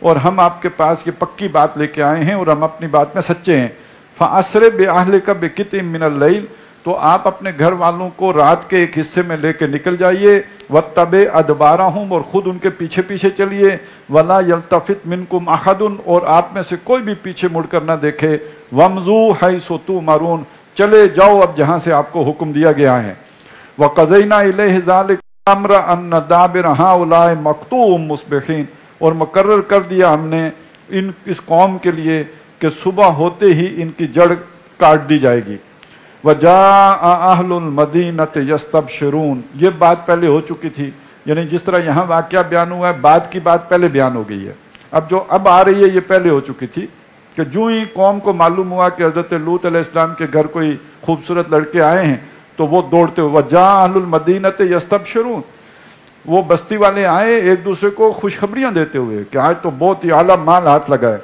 اور ہم آپ کے پاس یہ پکی بات لے کے آئے ہیں اور ہم اپنی بات میں سچے ہیں. فَأَسْرِ بِأَهْلِكَ بِقِطْعٍ مِّنَ اللَّيْلِ تو آپ اپنے گھر والوں کو رات کے ایک حصے میں لے کے نکل جائیے. وَاتَّبِعْ أَدْبَارَهُمْ اور خود ان کے پیچھے پیچھے چلیے. وَلَا يَلْتَفِتْ مِنْكُمْ أَحَدٌ اور آپ میں سے کوئی بھی پیچھے مڑ کر نہ دیکھے. وَامْضُوا حَيْثُ تُؤْمَرُونَ چلے جاؤ اب جہاں سے آپ کو حکم دیا گیا ہے. وَقَضَيْنَا إِلَيْهِ ذَلِكَ الْأَمْرَ أَنَّ دَابِرَ هَؤُلَاءِ مَقْطُوعٌ مُصْبِحِينَ اور مقرر کر دیا ہم نے اس قوم کے لیے کہ صبح ہوتے ہی ان کی جڑ کاٹ دی جائے گی. وَجَاءَ أَهْلُ الْمَدِينَةِ يَسْتَبْشِرُونَ یہ بات پہلے ہو چکی تھی، یعنی جس طرح یہاں واقعہ بیان ہوا ہے بعد کی بات پہلے بیان ہو گئی ہے. اب جو اب آ رہی ہے یہ پہلے ہو چکی تھی کہ جو ہی قوم کو معلوم ہوا کہ حضرت لوط علیہ السلام کے گھر کوئی خوبصورت لڑکے آئے ہیں تو وہ دوڑتے ہوئے وَجَاءَ أَهْلُ الْمَدِينَةِ يَسْتَبْشِرُونَ وہ بستی والے آئے ایک دوسرے کو خوشخبریاں دیتے ہوئے کہ آج تو بہت ہی اعلیٰ مال ہاتھ لگا ہے.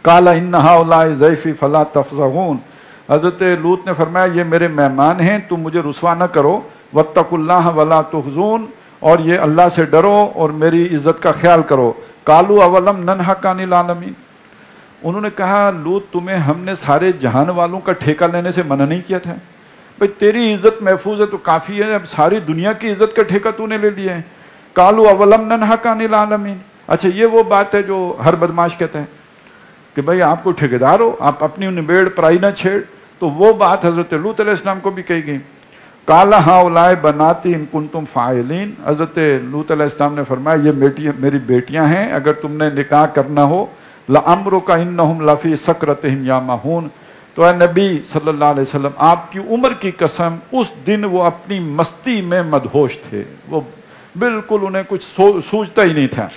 قَالَ إِنَّ هَؤُلَاءِ ضَيْفِي فَلَا تَفْزَعُونَ حضرت لوط نے فرمایا یہ میرے مہمان ہیں تم مجھے رسوا نہ کرو. وَاتَّقُوا اللَّهَ وَلَا تُخْزُونَ اور یہ اللہ سے ڈرو اور میری عزت کا خیال کرو. قَالُوا أَوَلَمْ نَنْهَكَ عَنِ الْعَالَمِينَ انہوں نے کہا لوط تمہیں ہم نے سارے جہان والوں کا ٹھیکہ لینے سے منع نہیں کیا تھا؟ بھئی تیری عزت محفوظ ہے تو کافی ہے، اب ساری دنیا کی عزت کا ٹھیکہ تو نے لے لیا ہے. قَالُوا أَوَلَمْ نَنْهَكَ عَنِ الْعَالَمِينَ اچھا یہ وہ بات ہے جو ہر بدماش کہتا ہے کہ بھئی آپ کو ٹھیکیدار ہو، آپ اپنی نبیڑ پرائی نہ چھیڑ. تو وہ بات حضرت لوط علیہ السلام کو بھی کہی گئی. قَالَ هَؤُلَاءِ بَنَاتِي إِن كُنتُمْ فَاعِلِينَ حضرت لوط علیہ السلام نے فرمایا یہ میری بیٹیاں ہیں اگر تم نے نکاح کرنا ہو. لَأَمْرُكَ إِنَّهُمْ لَفِي سَكْرَتِهِمْ يَعْمَهُونَ تو اے نبی صلی اللہ علیہ وسلم آپ کی عمر کی قسم اس دن وہ اپنی مستی میں مدہوش تھے، وہ بالکل انہیں کچھ سوچتا ہی نہیں تھا.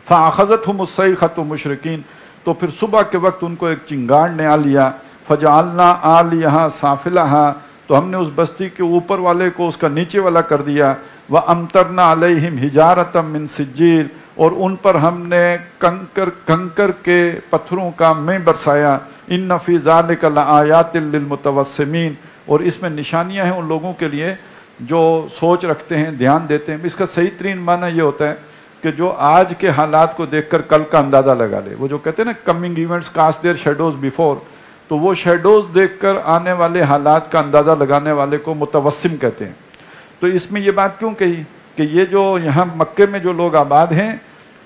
فَأَخَذَتْهُمُ الصَّيْحَةُ مُشْرِقِينَ تو پھر صبح کے وقت ان کو ایک چنگاڑ نے آ لیا. فَجَعَلْنَا عَالِيَهَا سَافِلَهَا تو ہم نے اس بستی کے اوپر والے کو اس کا نیچے والا کر دیا. وَأَمْطَرْنَا عَلَيْهِمْ حِجَارَةً مِّن سِجِّيلٍ اور ان پر ہم نے کنکر کے پتھروں کا میں برسایا. ان فی ذلک لآیات للمتوسمین اور اس میں نشانیاں ہیں ان لوگوں کے لیے جو سوچ رکھتے ہیں، دھیان دیتے ہیں. اس کا صحیح ترین معنی یہ ہوتا ہے کہ جو آج کے حالات کو دیکھ کر کل کا اندازہ لگا لے. وہ جو کہتے ہیں نا coming events cast their shadows before, تو وہ شیڈوز دیکھ کر آنے والے حالات کا اندازہ لگانے والے کو متوسم کہتے ہیں. تو اس میں یہ بات کیوں کہی کہ یہ جو یہاں مکے میں جو لوگ آباد ہیں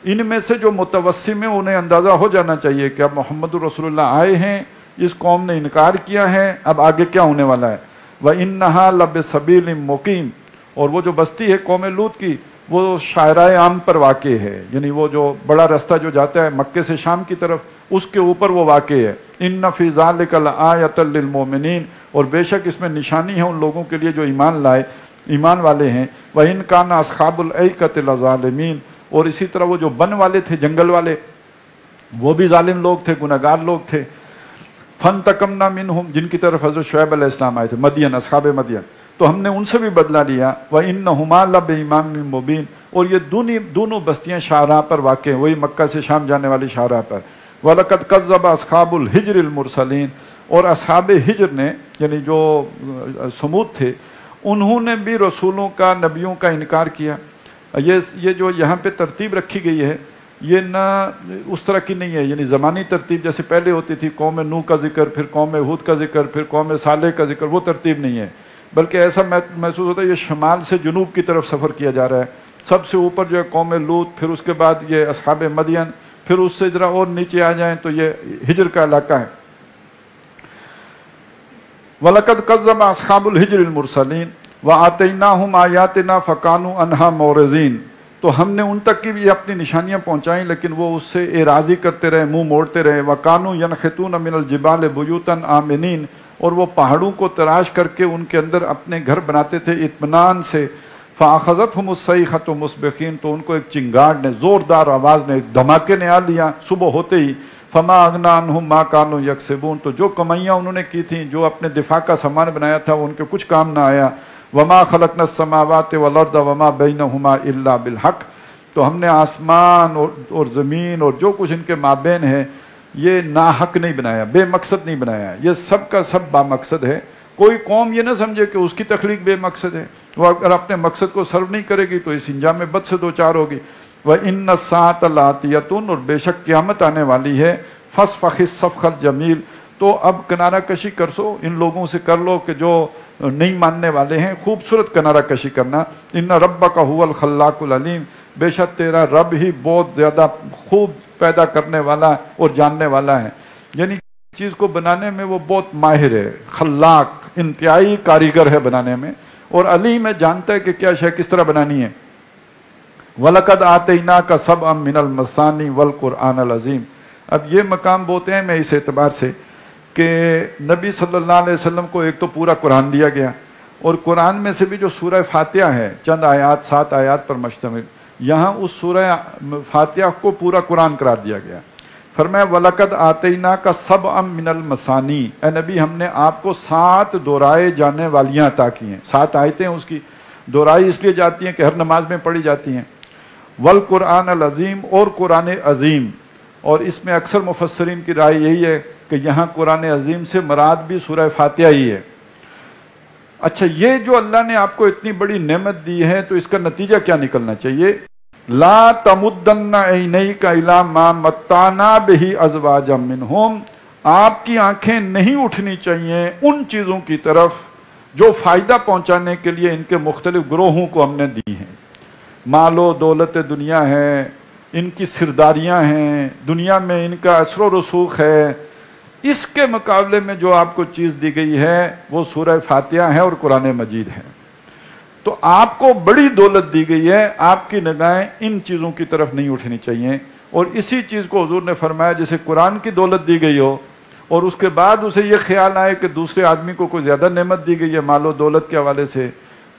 ان میں سے جو متوسم ہیں انہیں اندازہ ہو جانا چاہیے کہ اب محمد رسول اللہ آئے ہیں، اس قوم نے انکار کیا ہے، اب آگے کیا ہونے والا ہے. وَإِنَّهَا لَبِسَبِيلٍ مُقِيمٍ اور وہ جو بستی ہے قوم لوط کی وہ شاہراہ عام پر واقع ہے، یعنی وہ جو بڑا رستہ جو جاتا ہے مکے سے شام کی طرف اس کے اوپر وہ واقع ہے. إِنَّ فِي ذَلِكَ لَآیَةً لِلْمُؤْمِنِينَ اور بے شک اس میں نشانی ہے ان لوگوں کے لیے جو ایمان والے ہیں. وَإِنْ كَانَ أَصْحَابُ الْأَيْكَةِ لَظَالِمِينَ اور اسی طرح وہ جو بن والے تھے جنگل والے وہ بھی ظالم لوگ تھے، گناہگار لوگ تھے. فَانْتَقَمْنَا مِنْهُمْ جن کی طرف حضرت شعیب علیہ السلام آئے تھے، مدین، اصحاب مدین، تو ہم نے ان سے بھی بدلہ لیا. وَإِنَّهُمَا لَبِإِمَامٍ مُبِينٍ اور یہ دونوں بستیاں شاہراہ پر واقع ہیں، وہی مکہ سے شام جانے والی شاہراہ پر. وَلَقَدْ كَذَّبَ أَصْحَابُ الْحِجْرِ الْمُرْسَلِينَ اور اصحاب ہجر نے یعنی جو سمود تھے انہوں نے بھی رسولوں کا، نبیوں کا انکار کیا. یہ جو یہاں پہ ترتیب رکھی گئی ہے یہ نہ اس طرح کی نہیں ہے، یعنی زمانی ترتیب جیسے پہلے ہوتی تھی، قوم نوح کا ذکر، پھر قوم ہود کا ذکر، پھر قوم صالح کا ذکر، وہ ترتیب نہیں ہے. بلکہ ایسا محسوس ہوتا ہے یہ شمال سے جنوب کی طرف سفر کیا جا رہا ہے. سب سے اوپر جو ہے قوم لوط، پھر اس کے بعد یہ اصحاب مدین، پھر اس سے ذرا اور نیچے آ جائیں تو یہ ہجر کا علاقہ ہے. وَلَقَدْ كَذَّبَ أَصْحَابُ الْحِجْرِ الْمُرْسَلِينَ وَآتَيْنَاهُمْ آيَاتِنَا فَكَانُوا عَنْهَا مُعْرِضِينَ تو ہم نے ان تک کی بھی اپنی نشانیاں پہنچائیں لیکن وہ اس سے اعراضی کرتے رہے، منہ موڑتے رہے. وَكَانُوا يَنْحِتُونَ مِنَ الْجِبَالِ بُيُوتًا آمِنِينَ اور وہ پہاڑوں کو تراش کر کے ان کے اندر اپنے گھر بناتے تھے اطمینان سے. فَأَخَذَتْهُمُ الصَّيْحَةُ مُصْبِحِينَ تو ان کو ایک چنگاڑ نے، زوردار آواز نے، ایک دھماکے نے آ لیا صبح ہوتے ہی. فَمَا أَغْنَىٰ عَنْهُمْ مَا كَانُوا يَكْسِبُونَ تو جو کمائیاں انہوں نے کی تھیں، جو اپنے دفاع کا سامان بنایا تھا وہ ان کے کچھ کام نہ آیا. وَمَا خَلَقْنَا السَّمَاوَاتِ وَالْأَرْضَ وَمَا بَيْنَهُمَا إِلَّا بِالْحَقِّ تو ہم نے آسمان اور زمین اور جو کچھ ان کے مابین ہے یہ ناحق نہیں بنایا، بے مقصد نہیں بنایا، یہ سب کا سب با مقصد ہے. کوئی قوم یہ نہ سمجھے کہ اس کی تخلیق بے مقصد ہے، وہ اگر اپنے مقصد کو سرو نہیں کرے گی تو اس انجام بد سے دو چار ہوگی. وَإِنَّ السَّاعَةَ لَآتِيَةٌ، اور بے شک قیامت آنے والی ہے، فَاصْفَحِ الصَّفْحَ الْجَمِيلَ، تو اب کنارہ کشی کر سو، ان لوگوں سے کر لو کہ جو نہیں ماننے والے ہیں، خوبصورت کنارہ کشی کرنا. إِنَّ رَبَّكَ هُوَ الْخَلَّاقُ الْعَلِيمُ، بے شک تیرا رب ہی بہت زیادہ خوب پیدا کرنے والا اور جاننے والا ہے. یعنی چیز کو بنانے میں وہ بہت ماہر ہے، خلاق، انتہائی کاریگر ہے بنانے میں، اور علیم ہے، جانتا ہے کہ کیا شے کس طرح بنانی ہے. وَلَقَدْ آتَيْنَاكَ سَبْعًا مِّنَ الْمَثَانِي وَالْقُرْآنَ الْعَظِيمِ. اب یہ مقام بولتے ہیں میں اس اعتبار سے کہ نبی صلی اللہ علیہ وسلم کو ایک تو پورا قرآن دیا گیا، اور قرآن میں سے بھی جو سورہ فاتحہ ہے، چند آیات، 7 آیات پر مشتمل، یہاں اس سورہ فاتحہ کو پورا قرآن قرار دیا گیا. فرمایا وَلَقَدْ آتَيْنَاكَ سَبْعًا مِّنَ الْمَثَانِي، اے نبی ہم نے آپ کو 7 دہرائے جانے والیاں عطا کی ہیں. 7 آیتیں اس کی دہرائی اس لیے جاتی ہیں کہ ہر نماز میں پڑھی جاتی ہیں. والقرآن العظیم، اور قرآن عظیم، اور اس میں اکثر مفسرین کی رائے یہی ہے کہ یہاں قرآن عظیم سے مراد بھی سورہ فاتحہ ہی ہے. اچھا، یہ جو اللہ نے آپ کو اتنی بڑی نعمت دی ہے تو اس کا نتیجہ کیا نکلنا چاہیے؟ لا تمدن عینیک الی ما متعنا بہ ازواجا منہم، آپ کی آنکھیں نہیں اٹھنی چاہیے ان چیزوں کی طرف جو فائدہ پہنچانے کے لیے ان کے مختلف گروہوں کو ہم نے دی ہیں. مال و دولت دنیا ہے، ان کی سرداریاں ہیں، دنیا میں ان کا اثر و رسوخ ہے، اس کے مقابلے میں جو آپ کو چیز دی گئی ہے وہ سورہ فاتحہ ہے اور قرآن مجید ہے. تو آپ کو بڑی دولت دی گئی ہے، آپ کی نگاہیں ان چیزوں کی طرف نہیں اٹھنی چاہیے. اور اسی چیز کو حضور نے فرمایا جسے قرآن کی دولت دی گئی ہو اور اس کے بعد اسے یہ خیال آئے کہ دوسرے آدمی کو کوئی زیادہ نعمت دی گئی ہے مال و دولت کے حوالے سے،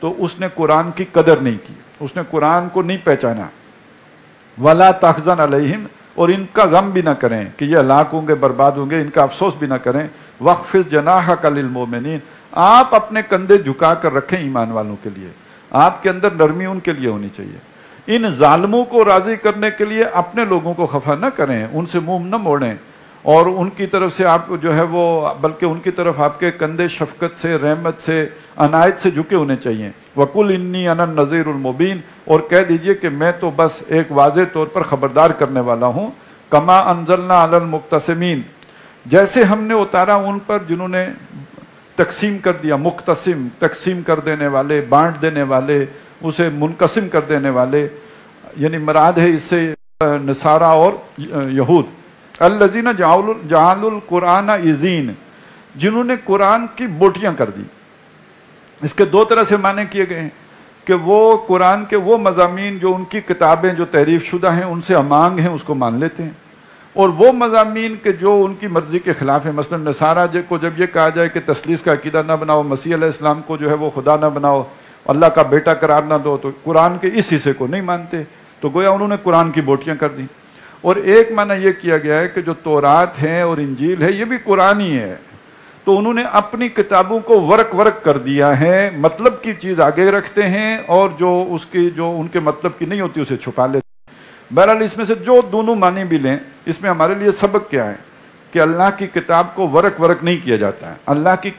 تو اس نے قرآن کی قدر نہیں کی، اس نے قرآن کو نہیں پہچانا. وَلَا تَحْزَنْ عَلَيْهِمْ، اور ان کا غم بھی نہ کریں کہ یہ ہلاک ہوں گے، برباد ہوں گے، ان کا افسوس بھی نہ کریں. وَاخْفِضْ جَنَاحَكَ لِلْمُؤْمِنِينَ، آپ اپنے کندھے جھکا کر رکھیں ایمان والوں کے لیے، آپ کے اندر نرمی ان کے لیے ہونی چاہیے. ان ظالموں کو راضی کرنے کے لیے اپنے لوگوں کو خفا نہ کریں، ان سے منہ نہ موڑیں، اور ان کی طرف سے آپ جو ہے وہ بلکہ ان کی طرف آپ کے کندھے شفقت سے، رحمت سے، عنایت سے جھکے ہونے چاہیے. وَقُلْ إِنِّي أَنَا النَّذِيرُ الْمُبِينُ، اور کہہ دیجئے کہ میں تو بس ایک واضح طور پر خبردار کرنے والا ہوں. کما انزلنا علی المقتسمین، جیسے ہم نے اتارا ان پر جنہوں نے تقسیم کر دیا. مقتسم، تقسیم کر دینے والے، بانٹ دینے والے، اسے منقسم کر دینے والے، یعنی مراد ہے اس سے نصارہ اور یہود. الذین جعلوا القرآن عضین، جنہوں نے قرآن کی بوٹیاں کر دی. اس کے 2 طرح سے معنی کیے گئے ہیں کہ وہ قرآن کے وہ مضامین جو ان کی کتابیں جو تحریف شدہ ہیں ان سے امانگ ہیں اس کو مان لیتے ہیں، اور وہ مضامین کہ جو ان کی مرضی کے خلاف ہیں. مثلا نصارہ کو جب یہ کہا جائے کہ تثلیث کا عقیدہ نہ بناؤ، مسیح علیہ السلام کو جو ہے وہ خدا نہ بناؤ، اللہ کا بیٹا قرار نہ دو، تو قرآن کے اس حصے کو نہیں مانتے، تو گویا انہوں نے قرآن کی بوٹیاں کر دی. اور ایک معنی یہ کیا گیا ہے کہ جو تورات ہے اور انجیل ہے یہ بھی قرآن ہی ہے، تو انہوں نے اپنی کتابوں کو ورق کر دیا ہے، مطلب کی چیز آگے رکھتے ہیں اور جو اس کی جو ان کے مطلب کی نہیں ہوتی اسے چھپا لیتے ہیں. بہرحال اس میں سے جو دونوں معنی بھی لیں، اس میں ہمارے لیے سبق کیا ہے کہ اللہ کی کتاب کو ورق نہیں کیا جاتا ہے، اللہ کی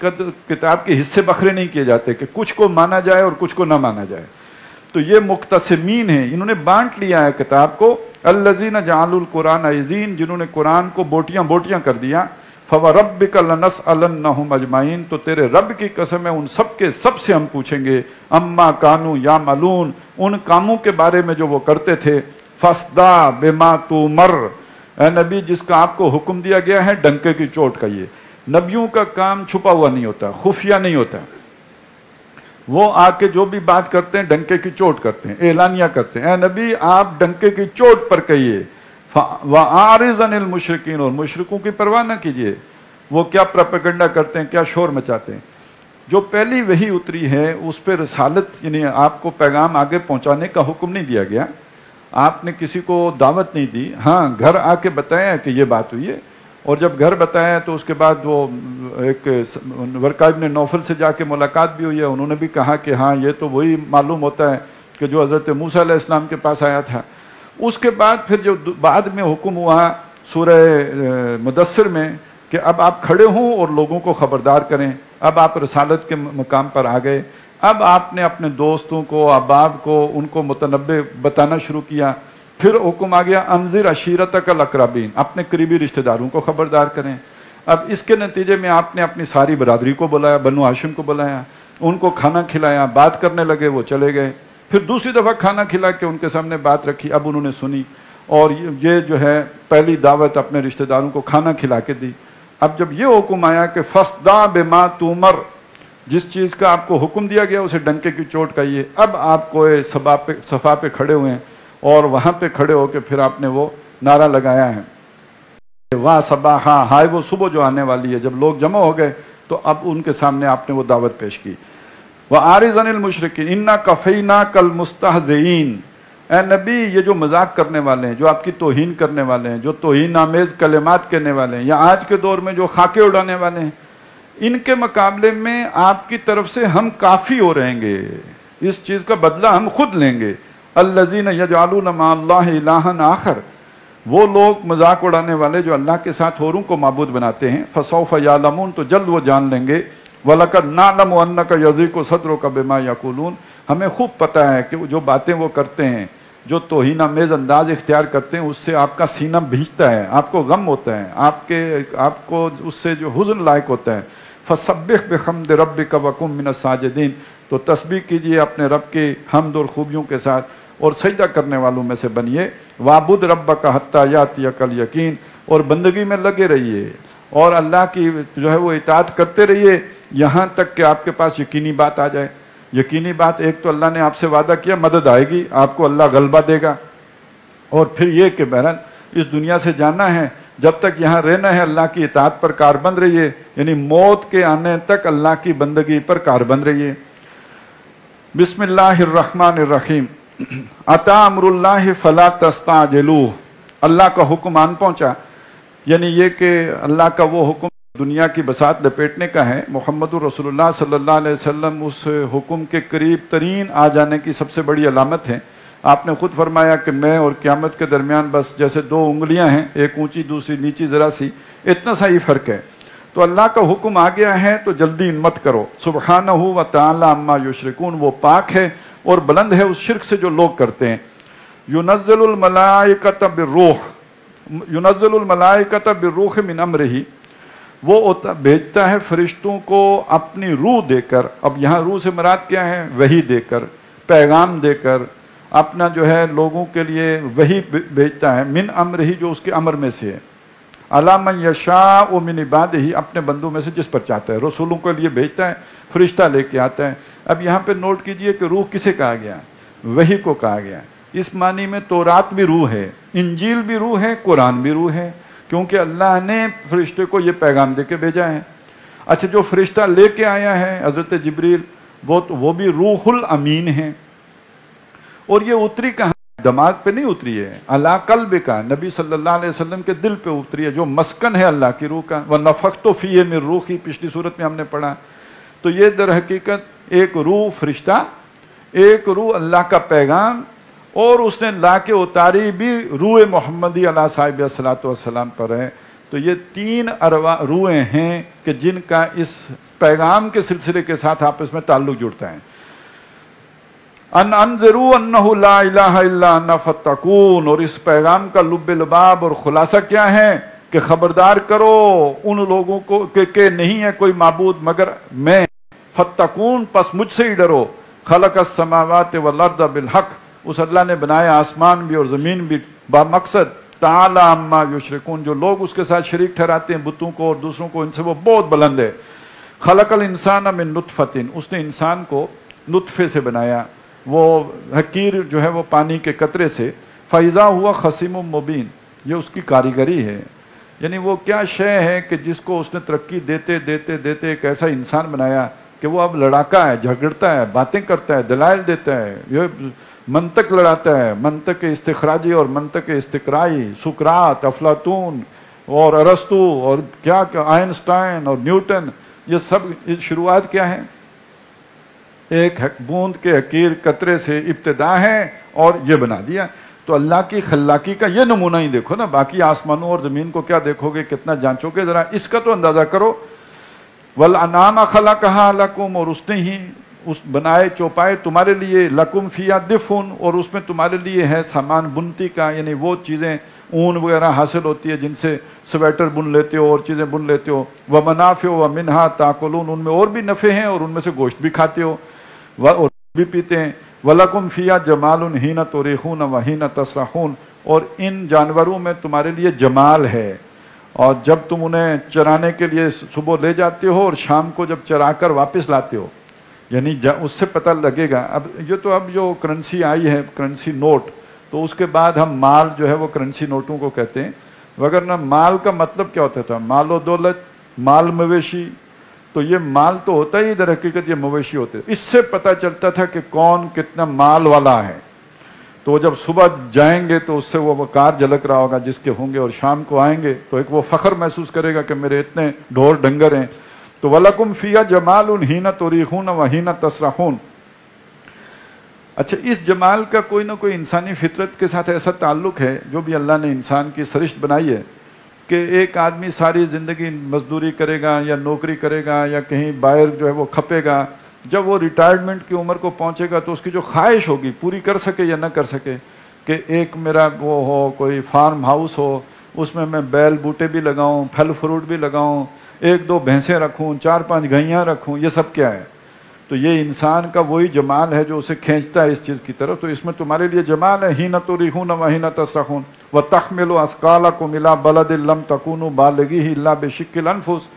کتاب کے حصے بکھرے نہیں کیے جاتے کہ کچھ کو مانا جائے اور کچھ کو نہ مانا جائے. تو یہ مقتسمین ہیں، انہوں نے بانٹ لیا ہے کتاب کو. الذین جعلوا القرآن عضین، جنہوں نے قرآن کو بوٹیاں کر دیا. فَوَرَبِّكَ لَنَسْأَلَنَّهُمْ أَجْمَعِينَ، تو تیرے رب کی قسم ہے ان سب کے سب سے ہم پوچھیں گے. اما کانوا یعملون، ان کاموں کے بارے میں جو وہ کرتے تھے. فَاصْدَعْ بِمَا تُؤْمَرُ، اے نبی جس کا آپ کو حکم دیا گیا ہے ڈنکے کی چوٹ کا. یہ نبیوں کا کام چھپا ہوا نہیں ہوتا، خفیہ نہیں ہوتا، وہ آ کے جو بھی بات کرتے ہیں ڈنکے کی چوٹ کرتے ہیں، اعلانیہ کرتے ہیں. اے نبی آپ ڈنکے کی چوٹ پر کہیے. وَأَعْرِضْ عَنِ الْمُشْرِكِينَ، اور مشرکوں کی پرواہ نہ کیجیے، وہ کیا پروپیگنڈا کرتے ہیں، کیا شور مچاتے ہیں. جو پہلی وحی اتری ہے اس پہ رسالت یعنی آپ کو پیغام آگے پہنچانے کا حکم نہیں دیا گیا، آپ نے کسی کو دعوت نہیں دی. ہاں گھر آ کے بتایا کہ یہ بات ہوئی ہے، اور جب گھر بتایا تو اس کے بعد وہ ایک ورقہ ابن نوفل سے جا کے ملاقات بھی ہوئی ہے. انہوں نے بھی کہا کہ ہاں یہ تو وہی معلوم ہوتا ہے کہ جو حضرت موسیٰ علیہ السلام کے پاس آیا تھا. اس کے بعد پھر جو بعد میں حکم ہوا سورہ مدثر میں کہ اب آپ کھڑے ہوں اور لوگوں کو خبردار کریں. اب آپ رسالت کے مقام پر آ گئے. اب آپ نے اپنے دوستوں کو، احباب کو، ان کو متنبع بتانا شروع کیا پھر حکم آ گیا انذر عشیرتک الاقربین، اپنے قریبی رشتہ داروں کو خبردار کریں۔ اب اس کے نتیجے میں آپ نے اپنی ساری برادری کو بلایا، بنو ہاشم کو بلایا، ان کو کھانا کھلایا، بات کرنے لگے، وہ چلے گئے۔ پھر دوسری دفعہ کھانا کھلا کے ان کے سامنے بات رکھی، اب انہوں نے سنی، اور یہ جو ہے پہلی دعوت اپنے رشتہ داروں کو کھانا کھلا کے دی۔ اب جب یہ حکم آیا کہ فَاصْدَعْ بِمَا تُؤْمَرُ، جس چیز کا آپ کو حکم دیا گیا اسے ڈنکے کی چوٹ کہیے، اب آپ کو صفا پہ کھڑے ہوئے ہیں اور وہاں پہ کھڑے ہو کے پھر آپ نے وہ نعرہ لگایا ہے، واہ صباحا، ہائے وہ صبح جو آنے والی ہے۔ جب لوگ جمع ہو گئے تو اب ان کے سامنے آپ نے وہ دعوت پیش کی۔ وَأَعْرِضْ عَنِ الْمُشْرِكِينَ إِنَّا كَفَيْنَاكَ الْمُسْتَهْزِئِينَ، اے نبی یہ جو مذاق کرنے والے ہیں، جو آپ کی توہین کرنے والے ہیں، جو توہین آمیز کلمات کہنے والے ہیں، یا آج کے دور میں جو خاکے اڑانے والے ہیں، ان کے مقابلے میں آپ کی طرف سے ہم کافی ہو رہیں گے، اس چیز کا بدلہ ہم خود لیں گے۔ الذین یجعلون مع اللہ الہا آخر، وہ لوگ مذاق اڑانے والے جو اللہ کے ساتھ اوروں کو معبود بناتے ہیں، فسوف یعلمون، تو جلد وہ جان لیں گے۔ وَلَقَدْ نَعْلَمُ أَنَّكَ يَضِيقُ صَدْرُكَ بِمَا يَقُولُونَ، ہمیں خوب پتہ ہے کہ جو باتیں وہ کرتے ہیں، جو توہین آمیز انداز اختیار کرتے ہیں، اس سے آپ کا سینہ بھیجتا ہے، آپ کو غم ہوتا ہے، آپ کو اس سے جو حزن لائق ہوتا ہے۔ فَسَبِّحْ بِحَمْدِ رَبِّكَ وَكُن مِّنَ السَّاجِدِينَ، تو تسبیح کیجئے اپنے رب کی حمد اور خوبیوں کے ساتھ اور سجدہ کرنے والوں میں سے بنیے۔ وَعْبُدْ رَبَّكَ حَتَّى يَأْتِيَكَ الْيَقِينُ، اور بندگی میں لگے رہیے اور اللہ کی جو ہے وہ اطاعت کرتے رہیے یہاں تک کہ آپ کے پاس یقینی بات آ جائے۔ یقینی بات ایک تو اللہ نے آپ سے وعدہ کیا مدد آئے گی، آپ کو اللہ غلبہ دے گا، اور پھر یہ کہ بہرحال اس دنیا سے جانا ہے، جب تک یہاں رہنا ہے اللہ کی اطاعت پر کاربند رہیے، یعنی موت کے آنے تک اللہ کی بندگی پر کاربند رہیے۔ بسم اللہ الرحمن الرحیم، اتا امر اللہ فلا تستعجلوہ، اللہ کا حکم آن پہنچا، یعنی یہ کہ اللہ کا وہ حکم دنیا کی بساط لپیٹنے کا ہے۔ محمد رسول اللہ صلی اللہ علیہ وسلم اس حکم کے قریب ترین آ جانے کی سب سے بڑی علامت ہے۔ آپ نے خود فرمایا کہ میں اور قیامت کے درمیان بس جیسے دو انگلیاں ہیں، ایک اونچی دوسری نیچی ذرا سی، اتنا سا ہی فرق ہے۔ تو اللہ کا حکم آ گیا ہے تو جلدی مت کرو۔ سبحانہ و تعالی عما یشرکون، وہ پاک ہے اور بلند ہے اس شرک سے جو لوگ کرتے ہیں۔ ینزل الملائکۃ بالروح، ینزل الملائکۃ بالروح من امرہ، وہ بھیجتا ہے فرشتوں کو اپنی روح دے کر۔ اب یہاں روح سے مراد کیا ہے؟ وحی دے کر، پیغام دے کر، اپنا جو ہے لوگوں کے لیے وحی بھیجتا ہے، من امرہ، جو اس کے امر میں سے ہے، علی من یشاء من عبادہ، اپنے بندوں میں سے جس پر چاہتا ہے، رسولوں کے لیے بھیجتا ہے، فرشتہ لے کے آتا ہے۔ اب یہاں پہ نوٹ کیجئے کہ روح کسے کہا گیا؟ وحی کو کہا گیا۔ اس معنی میں تورات بھی روح ہے، انجیل بھی روح ہے، قرآن بھی روح ہے، کیونکہ اللہ نے فرشتے کو یہ پیغام دے کے بھیجا ہے۔ اچھا، جو فرشتہ لے کے آیا ہے حضرت جبریل، وہ بھی روح الامین ہے، اور یہ اتری کہاں؟ دماغ پہ نہیں اتری ہے، اللہ قلب کا، نبی صلی اللہ علیہ وسلم کے دل پہ اتری ہے، جو مسکن ہے اللہ کی روح کا۔ وَنَفَخْتُ فِيهِ مِن رُوحِي، پچھلی صورت میں ہم نے پڑھا۔ تو یہ در حقیقت ایک روح فرشتہ، ایک روح اللہ کا پیغام، اور اس نے لا کے اتاری بھی روح محمدی علیہ صاحب الصلاۃ والسلام پر ہے۔ تو یہ تین روحیں ہیں کہ جن کا اس پیغام کے سلسلے کے ساتھ آپس میں تعلق جڑتا ہے۔ ان انذروا انہ لا الہ الا انا فاتقون، اور اس پیغام کا لب لباب اور خلاصہ کیا ہے کہ خبردار کرو ان لوگوں کو کہ نہیں ہے کوئی معبود مگر میں، فاتقون، پس مجھ سے ہی ڈرو۔ خلق السماوات والارض بالحق، اس اللہ نے بنایا آسمان بھی اور زمین بھی بامقصد، تعالی عما یشرکون، جو لوگ اس کے ساتھ شریک ٹھہراتے ہیں بتوں کو اور دوسروں کو، ان سے وہ بہت بلند ہے۔ خلق الانسان من نطفۃ، اس نے انسان کو نطفے سے بنایا، وہ حقیر جو ہے وہ پانی کے قطرے سے، فَإِذَا هُوَ خَصِيمٌ مُبِينٌ، یہ اس کی کاریگری ہے، یعنی وہ کیا شے ہے کہ جس کو اس نے ترقی دیتے دیتے دیتے ایک ایسا انسان بنایا کہ وہ اب لڑاکا ہے، جھگڑتا ہے، باتیں کرتا ہے، دلائل دیتا ہے، یہ منطق لڑاتا ہے، منطق استخراجی اور منطق استقرائی، سقراط، افلاطون اور ارسطو اور کیا آئنسٹائن اور نیوٹن، یہ سب شروعات کیا ہے؟ ایک بوند کے حقیر قطرے سے ابتدا ہے اور یہ بنا دیا۔ تو اللہ کی خلاقی کا یہ نمونہ ہی دیکھو نا، باقی آسمانوں اور زمین کو کیا دیکھو گے، کتنا جانچو گے، ذرا اس کا تو اندازہ کرو۔ وَالْأَنْعَامَ خَلَقَهَا لَكُمْ، اور اس نے ہی اس بنائے چوپائے تمہارے لیے، لکم فیہا دفن، اور اس میں تمہارے لیے ہے سامان بنتی کا، یعنی وہ چیزیں اون وغیرہ حاصل ہوتی ہے جن سے سویٹر بن لیتے ہو اور چیزیں بن لیتے ہو، ومنافع ومنہا تاکلون، ان میں اور بھی نفع ہیں اور ان میں سے گوشت بھی کھاتے ہو اور بھی پیتے ہیں، وَلَكُمْ فِيهَا جَمَالٌ حِينَ تُرِيحُونَ وَحِينَ تَسْرَحُونَ، اور ان جانوروں میں تمہارے لیے جمال ہے، اور جب تم انہیں چرانے کے لیے صبح لے جاتے ہو اور شام کو جب چرا کر واپس لاتے ہو، یعنی اس سے پتہ لگے گا۔ اب جو کرنسی آئی ہے، کرنسی نوٹ، تو اس کے بعد ہم مال جو ہے وہ کرنسی نوٹوں کو کہتے ہیں، وگرنہ مال کا مطلب کیا ہوتا تھا؟ مال و دولت، مال مویشی، تو یہ مال تو ہوتا ہی در حقیقت یہ مویشی ہوتے، اس سے پتہ چلتا تھا کہ کون کتنا مال والا ہے۔ تو جب صبح جائیں گے تو اس سے وہ وقار جھلک رہا ہوگا جس کے ہوں گے، اور شام کو آئیں گے تو ایک وہ فخر محسوس کرے گا کہ میرے اتنے ڈھور ڈنگر ہیں۔ تو وَلَكُمْ فِيهَا جَمَالٌ حِينَ تُرِيحُونَ وَحِينَ تَسْرَحُونَ۔ اچھا، اس جمال کا کوئی نہ کوئی انسانی فطرت کے ساتھ ایسا تعلق ہے، جو بھی اللہ نے انسان کی سرشت بنائی ہے، کہ ایک آدمی ساری زندگی مزدوری کرے گا یا نوکری کرے گا یا کہیں باہر جو ہے وہ کھپے گا، جب وہ ریٹائرمنٹ کی عمر کو پہنچے گا تو اس کی جو خواہش ہوگی پوری کر سکے یا نہ کر سکے، کہ ایک میرا وہ ہو، کوئی فارم ہاؤس ہو، اس میں بیل بوٹے بھی لگاؤں، پھل فروٹ بھی لگاؤں، 1-2 بھینسیں رکھوں، 4-5 گائیاں رکھوں، یہ سب کیا ہے؟ تو یہ انسان کا وہی جمال ہے جو اسے کھینچتا ہے اس چیز کی طرف۔ تو اس میں تمہارے لیے جمال ہے، حین تریحون وحین تسرحون وتحمل اثقالکم الی بلد لم تکونوا بالغیہ الا بشق الانفس،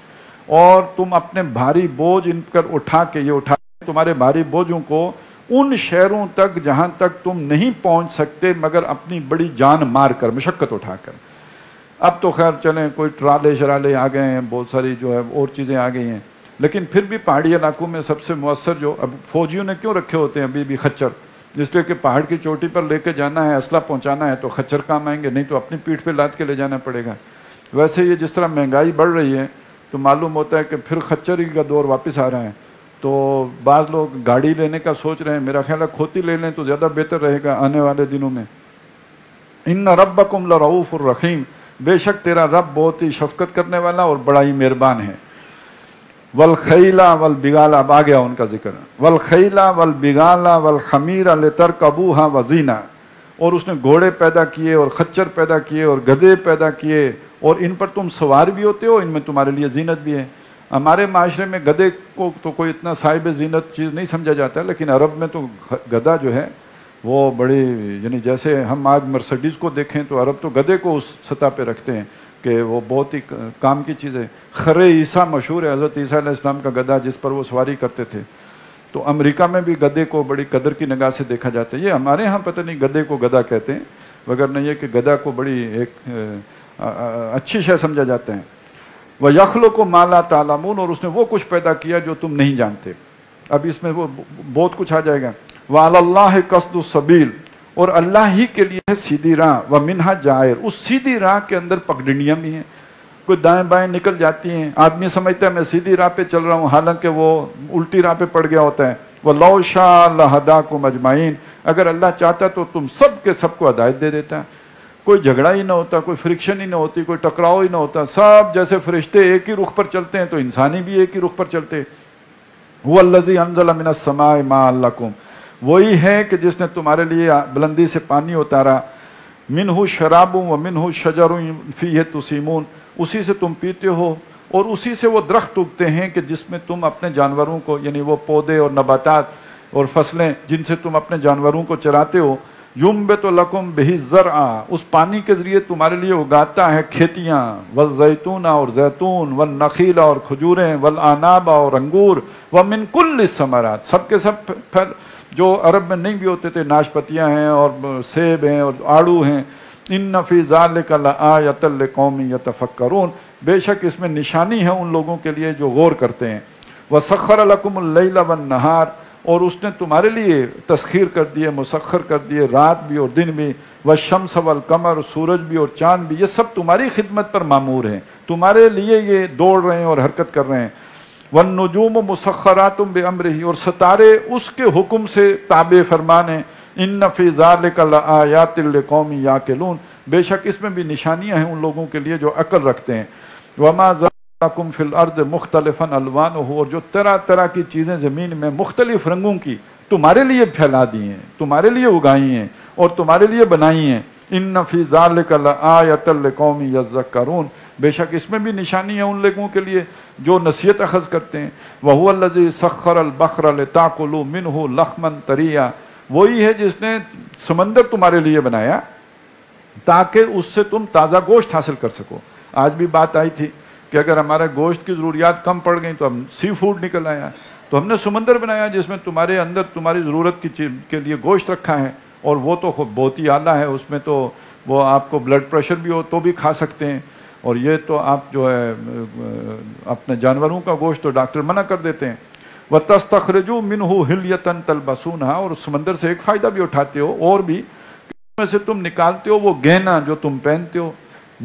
اور تم اپنے بھاری بوجھ ان پر اٹھا کے، یہ اٹھا تمہارے بھاری بوجھوں کو ان شہروں تک جہاں تک تم نہیں پہنچ سکتے مگر اپنی بڑی جان مار کر، مشقت اٹھا کر۔ اب تو خیر چلیں، کوئی ٹرالے شرالے آ گئے ہیں، بہت ساری جو ہے اور چیزیں آ گئی ہیں، لیکن پھر بھی پہاڑی علاقوں میں سب سے مؤثر جو اب فوجیوں نے کیوں رکھے ہوتے ہیں ابھی بھی خچر، اس لیے کہ پہاڑ کی چوٹی پر لے کے جانا ہے، اسلحہ پہنچانا ہے تو خچر کام آئیں گے، نہیں تو اپنی پیٹھ پہ لاد کے لے جانا پڑے گا۔ ویسے یہ جس طرح مہنگائی بڑھ رہی ہے تو معلوم ہوتا ہے کہ پھر خچر ہی کا دور واپس آ رہا ہے، تو بعض لوگ گاڑی لینے کا سوچ رہے ہیں، میرا خیال ہے کھوتی لے لیں تو زیادہ بہتر رہے گا آنے والے دنوں میں۔ ان ربکم لرؤوف الرحیم، بے شک تیرا رب بہت ہی شفقت کرنے والا اور بڑا ہی مہربان ہے۔ والخیل والبغال، اب آ گیا ان کا ذکر، والخیل والبغال والحمیر لترکبوها وزینہ، اور اس نے گھوڑے پیدا کیے اور خچر پیدا کیے اور گدھے پیدا کیے، اور ان پر تم سوار بھی ہوتے ہو، ان میں تمہارے لیے زینت بھی ہے۔ ہمارے معاشرے میں گدھے کو تو کوئی اتنا صاحب زینت چیز نہیں سمجھا جاتا، لیکن عرب میں تو گدھا جو ہے وہ بڑی، یعنی جیسے ہم آج مرسڈیز کو دیکھیں تو عرب تو گدھے کو اس سطح پہ رکھتے ہیں کہ وہ بہت ہی کام کی چیز ہے۔ خر عیسیٰ مشہور ہے، حضرت عیسیٰ علیہ السلام کا گدھا جس پر وہ سواری کرتے تھے، تو امریکہ میں بھی گدھے کو بڑی قدر کی نگاہ سے دیکھا جاتا ہے۔ یہ ہمارے ہاں پتہ نہیں گدھے کو گدھا کہتے ہیں، مگر نہیں ہے کہ گدھا کو بڑی ایک اچھی شے سمجھا جاتا ہے۔ وَيَخْلُقُ مَا لَا تَعْلَمُونَ، اور اس نے وہ کچھ پیدا کیا جو تم نہیں جانتے۔ اب اس میں وہ بہت کچھ آ جائے گا۔ وَعَلَى اللَّهِ قَصْدُ السَّبِيلِ، اور اللہ ہی کے لیے ہے سیدھی راہ، وَمِنْهَا جَائِرٌ، اس سیدھی راہ کے اندر پگڈنڈیاں بھی ہیں، کوئی دائیں بائیں نکل جاتی ہیں، آدمی سمجھتا ہے میں سیدھی راہ پہ چل رہا ہوں، حالانکہ وہ الٹی راہ پہ پڑ گیا ہوتا ہے۔ وَلَوْ شَاءَ لَهَدَاكُمْ أَجْمَعِينَ، اگر اللہ چاہتا تو تم سب کے سب کو ہدایت دے دیتا، کوئی جھگڑا ہی نہ ہوتا، کوئی فرکشن ہی نہ ہوتی، کوئی ٹکراؤ ہی نہ ہوتا، سب جیسے فرشتے ایک ہی رخ پر چلتے ہیں تو انسانی بھی ایک ہی رخ پر چلتے۔ هُوَ الَّذِي أَنزَلَ مِنَ السَّمَاءِ مَاءً لَكُمْ، وہی ہے کہ جس نے تمہارے لیے بلندی سے پانی اتارا، مِنْهُ شَرَابٌ وَمِنْهُ شَجَرٌ فِيهِ تُسِيمُونَ، اسی سے تم پیتے ہو اور اسی سے وہ درخت اگتے ہیں کہ جس میں تم اپنے جانوروں کو، یعنی وہ پودے اور نباتات اور فصلیں جن سے تم اپنے جانوروں کو چراتے ہو، یُنبِتُ لَكُمْ بِهِ الزَّرْعَ، اس پانی کے ذریعے تمہارے لیے اگاتا ہے کھیتیاں، والزیتون اور زیتون، والنخیل اور کھجوریں، والعناب اور انگور، ومن کل الثمرات، سب کے سب پھل جو عرب میں نہیں بھی ہوتے تھے، ناشپتیاں ہیں اور سیب ہیں اور آڑو ہیں۔ ان فی ذلک لآیۃ لقوم یتفکرون، بے شک اس میں نشانی ہے ان لوگوں کے لیے جو غور کرتے ہیں۔ وسخر لکم اللیل والنہار، اور اس نے تمہارے لیے تسخیر کر دیے، مسخر کر دیے رات بھی اور دن بھی، والشمس والقمر، سورج بھی اور چاند بھی، یہ سب تمہاری خدمت پر مامور ہیں، تمہارے لیے یہ دوڑ رہے ہیں اور حرکت کر رہے ہیں۔ والنجوم مسخرات بامرہ، اور ستارے اس کے حکم سے تابع فرمان ہیں۔ ان فی ذلک لآیات لقوم یعقلون، بے شک اس میں بھی نشانیاں ہیں ان لوگوں کے لیے جو عقل رکھتے ہیں۔ وما لکم فی الارض مختلفا الوانہ، اور جو طرح طرح کی چیزیں زمین میں مختلف رنگوں کی تمہارے لیے پھیلا دی ہیں، تمہارے لیے اگائی ہیں اور تمہارے لیے بنائی ہیں. ان فی ذلک لآیۃ لقوم یذکرون، بے شک اس میں بھی نشانی ہے ان لوگوں کے لیے جو نصیحت اخذ کرتے ہیں. وہو الذی سخر البحر لتاکلوا منہ لحما طریا، وہی ہے جس نے سمندر تمہارے لیے بنایا تاکہ اس سے تم تازہ گوشت حاصل کر سکو. آج بھی بات آئی تھی کہ اگر ہمارے گوشت کی ضروریات کم پڑ گئیں تو ہم سی فوڈ نکل آیا، تو ہم نے سمندر بنایا جس میں تمہارے اندر تمہاری ضرورت کی چیز کے لیے گوشت رکھا ہے، اور وہ تو بہت ہی اعلیٰ ہے، اس میں تو وہ آپ کو بلڈ پریشر بھی ہو تو بھی کھا سکتے ہیں، اور یہ تو آپ جو ہے اپنے جانوروں کا گوشت تو ڈاکٹر منع کر دیتے ہیں. وَتَسْتَخْرِجُوا مِنْهُ حِلْيَةً تَلْبَسُونَهَا، اور سمندر سے ایک فائدہ بھی اٹھاتے ہو، اور بھی میں سے تم نکالتے ہو وہ گہنا جو تم پہنتے ہو،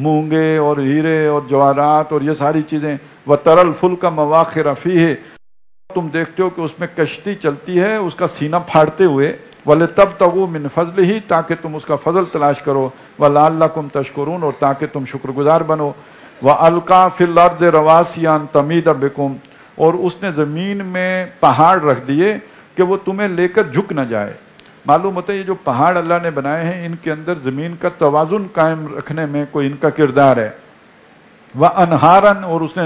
مونگے اور ہیرے اور جواہرات اور یہ ساری چیزیں. وَتَرَى الْفُلْكَ مَوَاخِرَ فِيهِ، تم دیکھتے ہو کہ اس میں کشتی چلتی ہے اس کا سینہ پھاڑتے ہوئے. وَلِتَبْتَغُوا مِنْ فَضْلِهِ، تاکہ تم اس کا فضل تلاش کرو. وَلَعَلَّكُمْ تَشْكُرُونَ، اور تاکہ تم شکر گزار بنو. وَأَلْقَىٰ فِي الْأَرْضِ رَوَاسِيَ أَن تَمِيدَ بِكُمْ، اور اس نے زمین میں پہاڑ رکھ دیے کہ وہ تمہیں لے کر جھک نہ جائے. معلوم ہوتا ہے یہ جو پہاڑ اللہ نے بنائے ہیں ان کے اندر زمین کا توازن قائم رکھنے میں کوئی ان کا کردار ہے. وَأَنْهَارًا، اور اس نے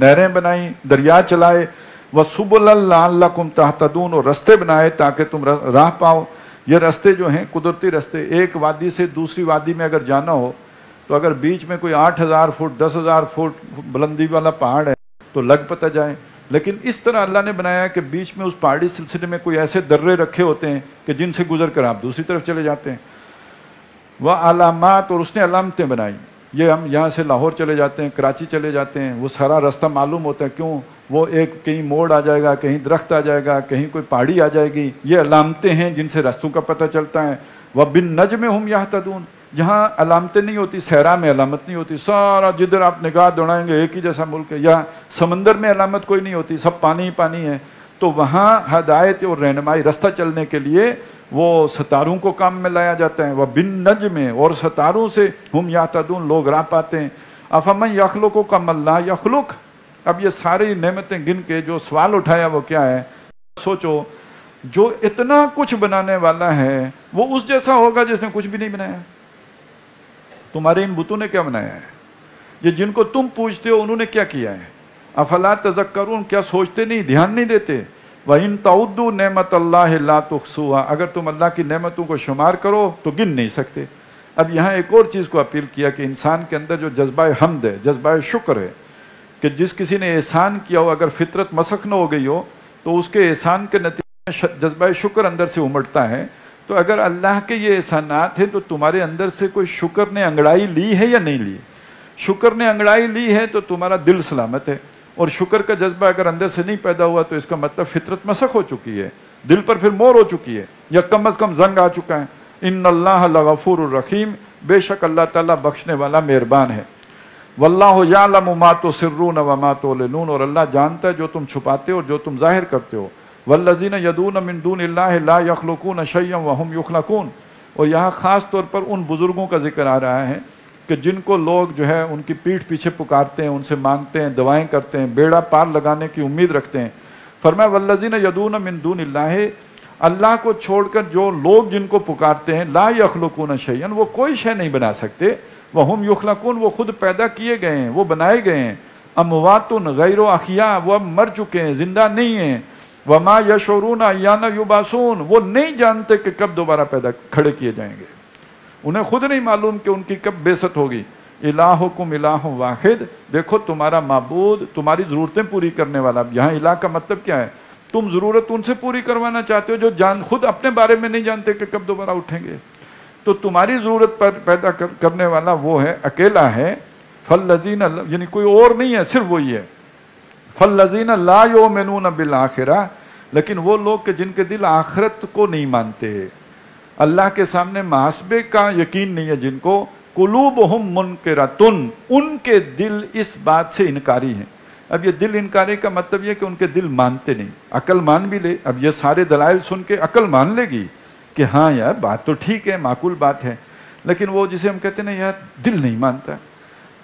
نہریں بنائیں، دریا چلائے. وَسُبُلًا لَعَلَّكُمْ تَهْتَدُونَ، اور رستے بنائے تاکہ تم راہ پاؤ. یہ رستے جو ہیں قدرتی رستے، ایک وادی سے دوسری وادی میں اگر جانا ہو تو اگر بیچ میں کوئی 8,000 فٹ 10,000 فٹ بلندی والا پہاڑ ہے تو لگ پتہ جائے. لیکن اس طرح اللہ نے بنایا کہ بیچ میں اس پہاڑی سلسلے میں کوئی ایسے درے رکھے ہوتے ہیں کہ جن سے گزر کر آپ دوسری طرف چلے جاتے ہیں. وَعَلَامَاتٍ، اور اس نے علامتیں بنائی. یہ ہم یہاں سے لاہور چلے جاتے ہیں، کراچی چلے جاتے ہیں، وہ سارا راستہ معلوم ہوتا ہے. کیوں؟ وہ ایک کہیں موڑ آ جائے گا، کہیں درخت آ جائے گا، کہیں کوئی پہاڑی آ جائے گی. یہ علامتیں ہیں جن سے راستوں کا پتہ چلتا ہے. وَبِالنَّجْمِ هُمْ يَهْتَدُونَ، جہاں علامتیں نہیں ہوتی، صحرا میں علامت نہیں ہوتی، سارا جدھر آپ نگاہ دوڑائیں گے ایک ہی جیسا ملک ہے. یا سمندر میں علامت کوئی نہیں ہوتی، سب پانی ہی پانی ہے. تو وہاں ہدایت اور رہنمائی، راستہ چلنے کے لیے وہ ستاروں کو کام میں لایا جاتا ہے. وَبِالنَّجْمِ، اور ستاروں سے هُمْ يَهْتَدُونَ، لوگ راہ پاتے ہیں. أَفَمَنْ يَخْلُقُ كَمَّن لَا يَخْلُقُ، اب یہ ساری نعمتیں گن کے جو سوال اٹھایا وہ کیا ہے؟ سوچو، جو اتنا کچھ بنانے والا ہے وہ اس جیسا ہوگا جس نے کچھ بھی نہیں بنایا. تمہارے ان بتوں نے کیا بنایا ہے؟ یہ جن کو تم پوجتے ہو انہوں نے کیا کیا ہے؟ افلا تذکرون، کیا سوچتے نہیں، دھیان نہیں دیتے؟ وَإِن تَعُدُّوا نِعْمَةَ اللَّهِ لَا تُحْصُوهَا، اگر تم اللہ کی نعمتوں کو شمار کرو تو گن نہیں سکتے. اب یہاں ایک اور چیز کو اپیل کیا کہ انسان کے اندر جو جذبہ حمد ہے، جذبہ شکر ہے، کہ جس کسی نے احسان کیا ہو، اگر فطرت مسخ نہ ہو گئی ہو تو اس کے احسان کے نتیجے میں جذبہ شکر اندر سے امڑتا ہے. تو اگر اللہ کے یہ احسانات ہیں تو تمہارے اندر سے کوئی شکر نے انگڑائی لی ہے یا نہیں لی؟ شکر نے انگڑائی لی ہے تو تمہارا دل سلامت ہے، اور شکر کا جذبہ اگر اندر سے نہیں پیدا ہوا تو اس کا مطلب فطرت مسخ ہو چکی ہے، دل پر پھر مور ہو چکی ہے، یا کم از کم زنگ آ چکا ہے. ان اللہ لغفور الرحیم، بے شک اللہ تعالیٰ بخشنے والا مہربان ہے. واللہ یعلم ما تسرون وما تعلنون، اور اللہ جانتا ہے جو تم چھپاتے ہو اور جو تم ظاہر کرتے ہو. والذین یدعون من دون اللہ لا یخلقون شیئا وهم یخلقون، اور یہاں خاص طور پر ان بزرگوں کا ذکر آ رہا ہے کہ جن کو لوگ جو ہے ان کی پیٹھ پیچھے پکارتے ہیں، ان سے مانگتے ہیں، دعائیں کرتے ہیں، بیڑا پار لگانے کی امید رکھتے ہیں. فرمایا والذین یدعون من دون اللہ، اللہ کو چھوڑ کر جو لوگ جن کو پکارتے ہیں، لا یخلقون شیئا، وہ کوئی شے نہیں بنا سکتے. وہم یخلقون، وہ خود پیدا کیے گئے ہیں، وہ بنائے گئے ہیں. اموات غیر احیاء، وہ اب مر چکے ہیں، زندہ نہیں ہیں. وما یشعرون ایان یبعثون، وہ نہیں جانتے کہ کب دوبارہ کھڑے کیے جائیں گے. انہیں خود نہیں معلوم کہ ان کی کب بعثت ہوگی. الہکم الہ واحد، دیکھو تمہارا معبود تمہاری ضرورتیں پوری کرنے والا. یہاں الہ کا مطلب کیا ہے؟ تم ضرورت ان سے پوری کروانا چاہتے ہو جو خود اپنے بارے میں نہیں جانتے کہ کب دوبارہ اٹھیں گے. تو تمہاری ضرورت پر پیدا کرنے والا وہ ہے، اکیلا ہے. فالذین، یعنی کوئی اور نہیں ہے، صرف وہی ہے. فالذین لا یؤمنون بالآخرہ، لیکن وہ لوگ کہ جن کے دل آخرت کو نہیں مانتے، اللہ کے سامنے محاسبے کا یقین نہیں ہے جن کو. قلوبہم منکرۃن، ان کے دل اس بات سے انکاری ہیں. اب یہ دل انکاری کا مطلب یہ کہ ان کے دل مانتے نہیں. عقل مان بھی لے، اب یہ سارے دلائل سن کے عقل مان لے گی کہ ہاں یار بات تو ٹھیک ہے، معقول بات ہے، لیکن وہ جسے ہم کہتے ہیں نا یار دل نہیں مانتا.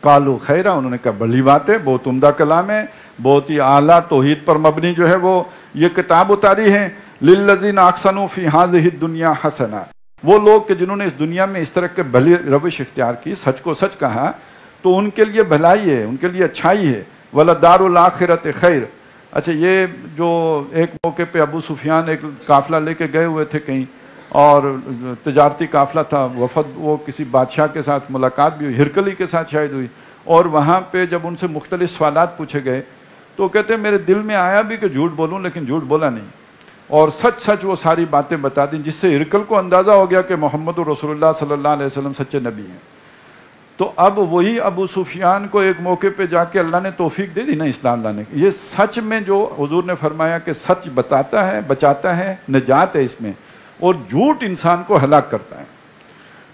قالوا خیرہ، انہوں نے کہا بڑی بات ہے، بہت عمدہ کلام ہے، بہت ہی اعلیٰ توحید پر مبنی جو ہے وہ یہ کتاب اتاری ہے۔ للذین احسنوا فی ہذہ الدنیا حسنہ، وہ لوگ کہ جنہوں نے اس دنیا میں اس طرح کے بھلی روش اختیار کی، سچ کو سچ کہا، تو ان کے لیے بھلائی ہے، ان کے لیے اچھائی ہے۔ وَلَدَارُ الْآخِرَةِ خَيْرٌ۔ اچھا، یہ جو ایک موقع پہ ابو سفیان ایک قافلہ لے کے گئے ہوئے تھے کہیں، اور تجارتی قافلہ تھا، وفد، وہ کسی بادشاہ کے ساتھ ملاقات بھی ہوئی، ہرکلی کے ساتھ شاید ہوئی، اور وہاں پہ جب ان سے مختلف سوالات پوچھے گئے تو کہتے ہیں میرے دل میں آیا بھی کہ جھوٹ بولوں، لیکن جھوٹ بولا نہیں، اور سچ سچ وہ ساری باتیں بتا دیں، جس سے ہرکل کو اندازہ ہو گیا کہ محمد رسول اللہ صلی اللہ علیہ وسلم سچے نبی ہیں۔ تو اب وہی ابو سفیان کو ایک موقع پہ جا کے اللہ نے توفیق دے دی نا اسلام لانے کی۔ یہ سچ میں جو حضور نے فرمایا کہ سچ بتاتا ہے، بچاتا ہے، نجات ہے اس میں، اور جھوٹ انسان کو ہلاک کرتا ہے۔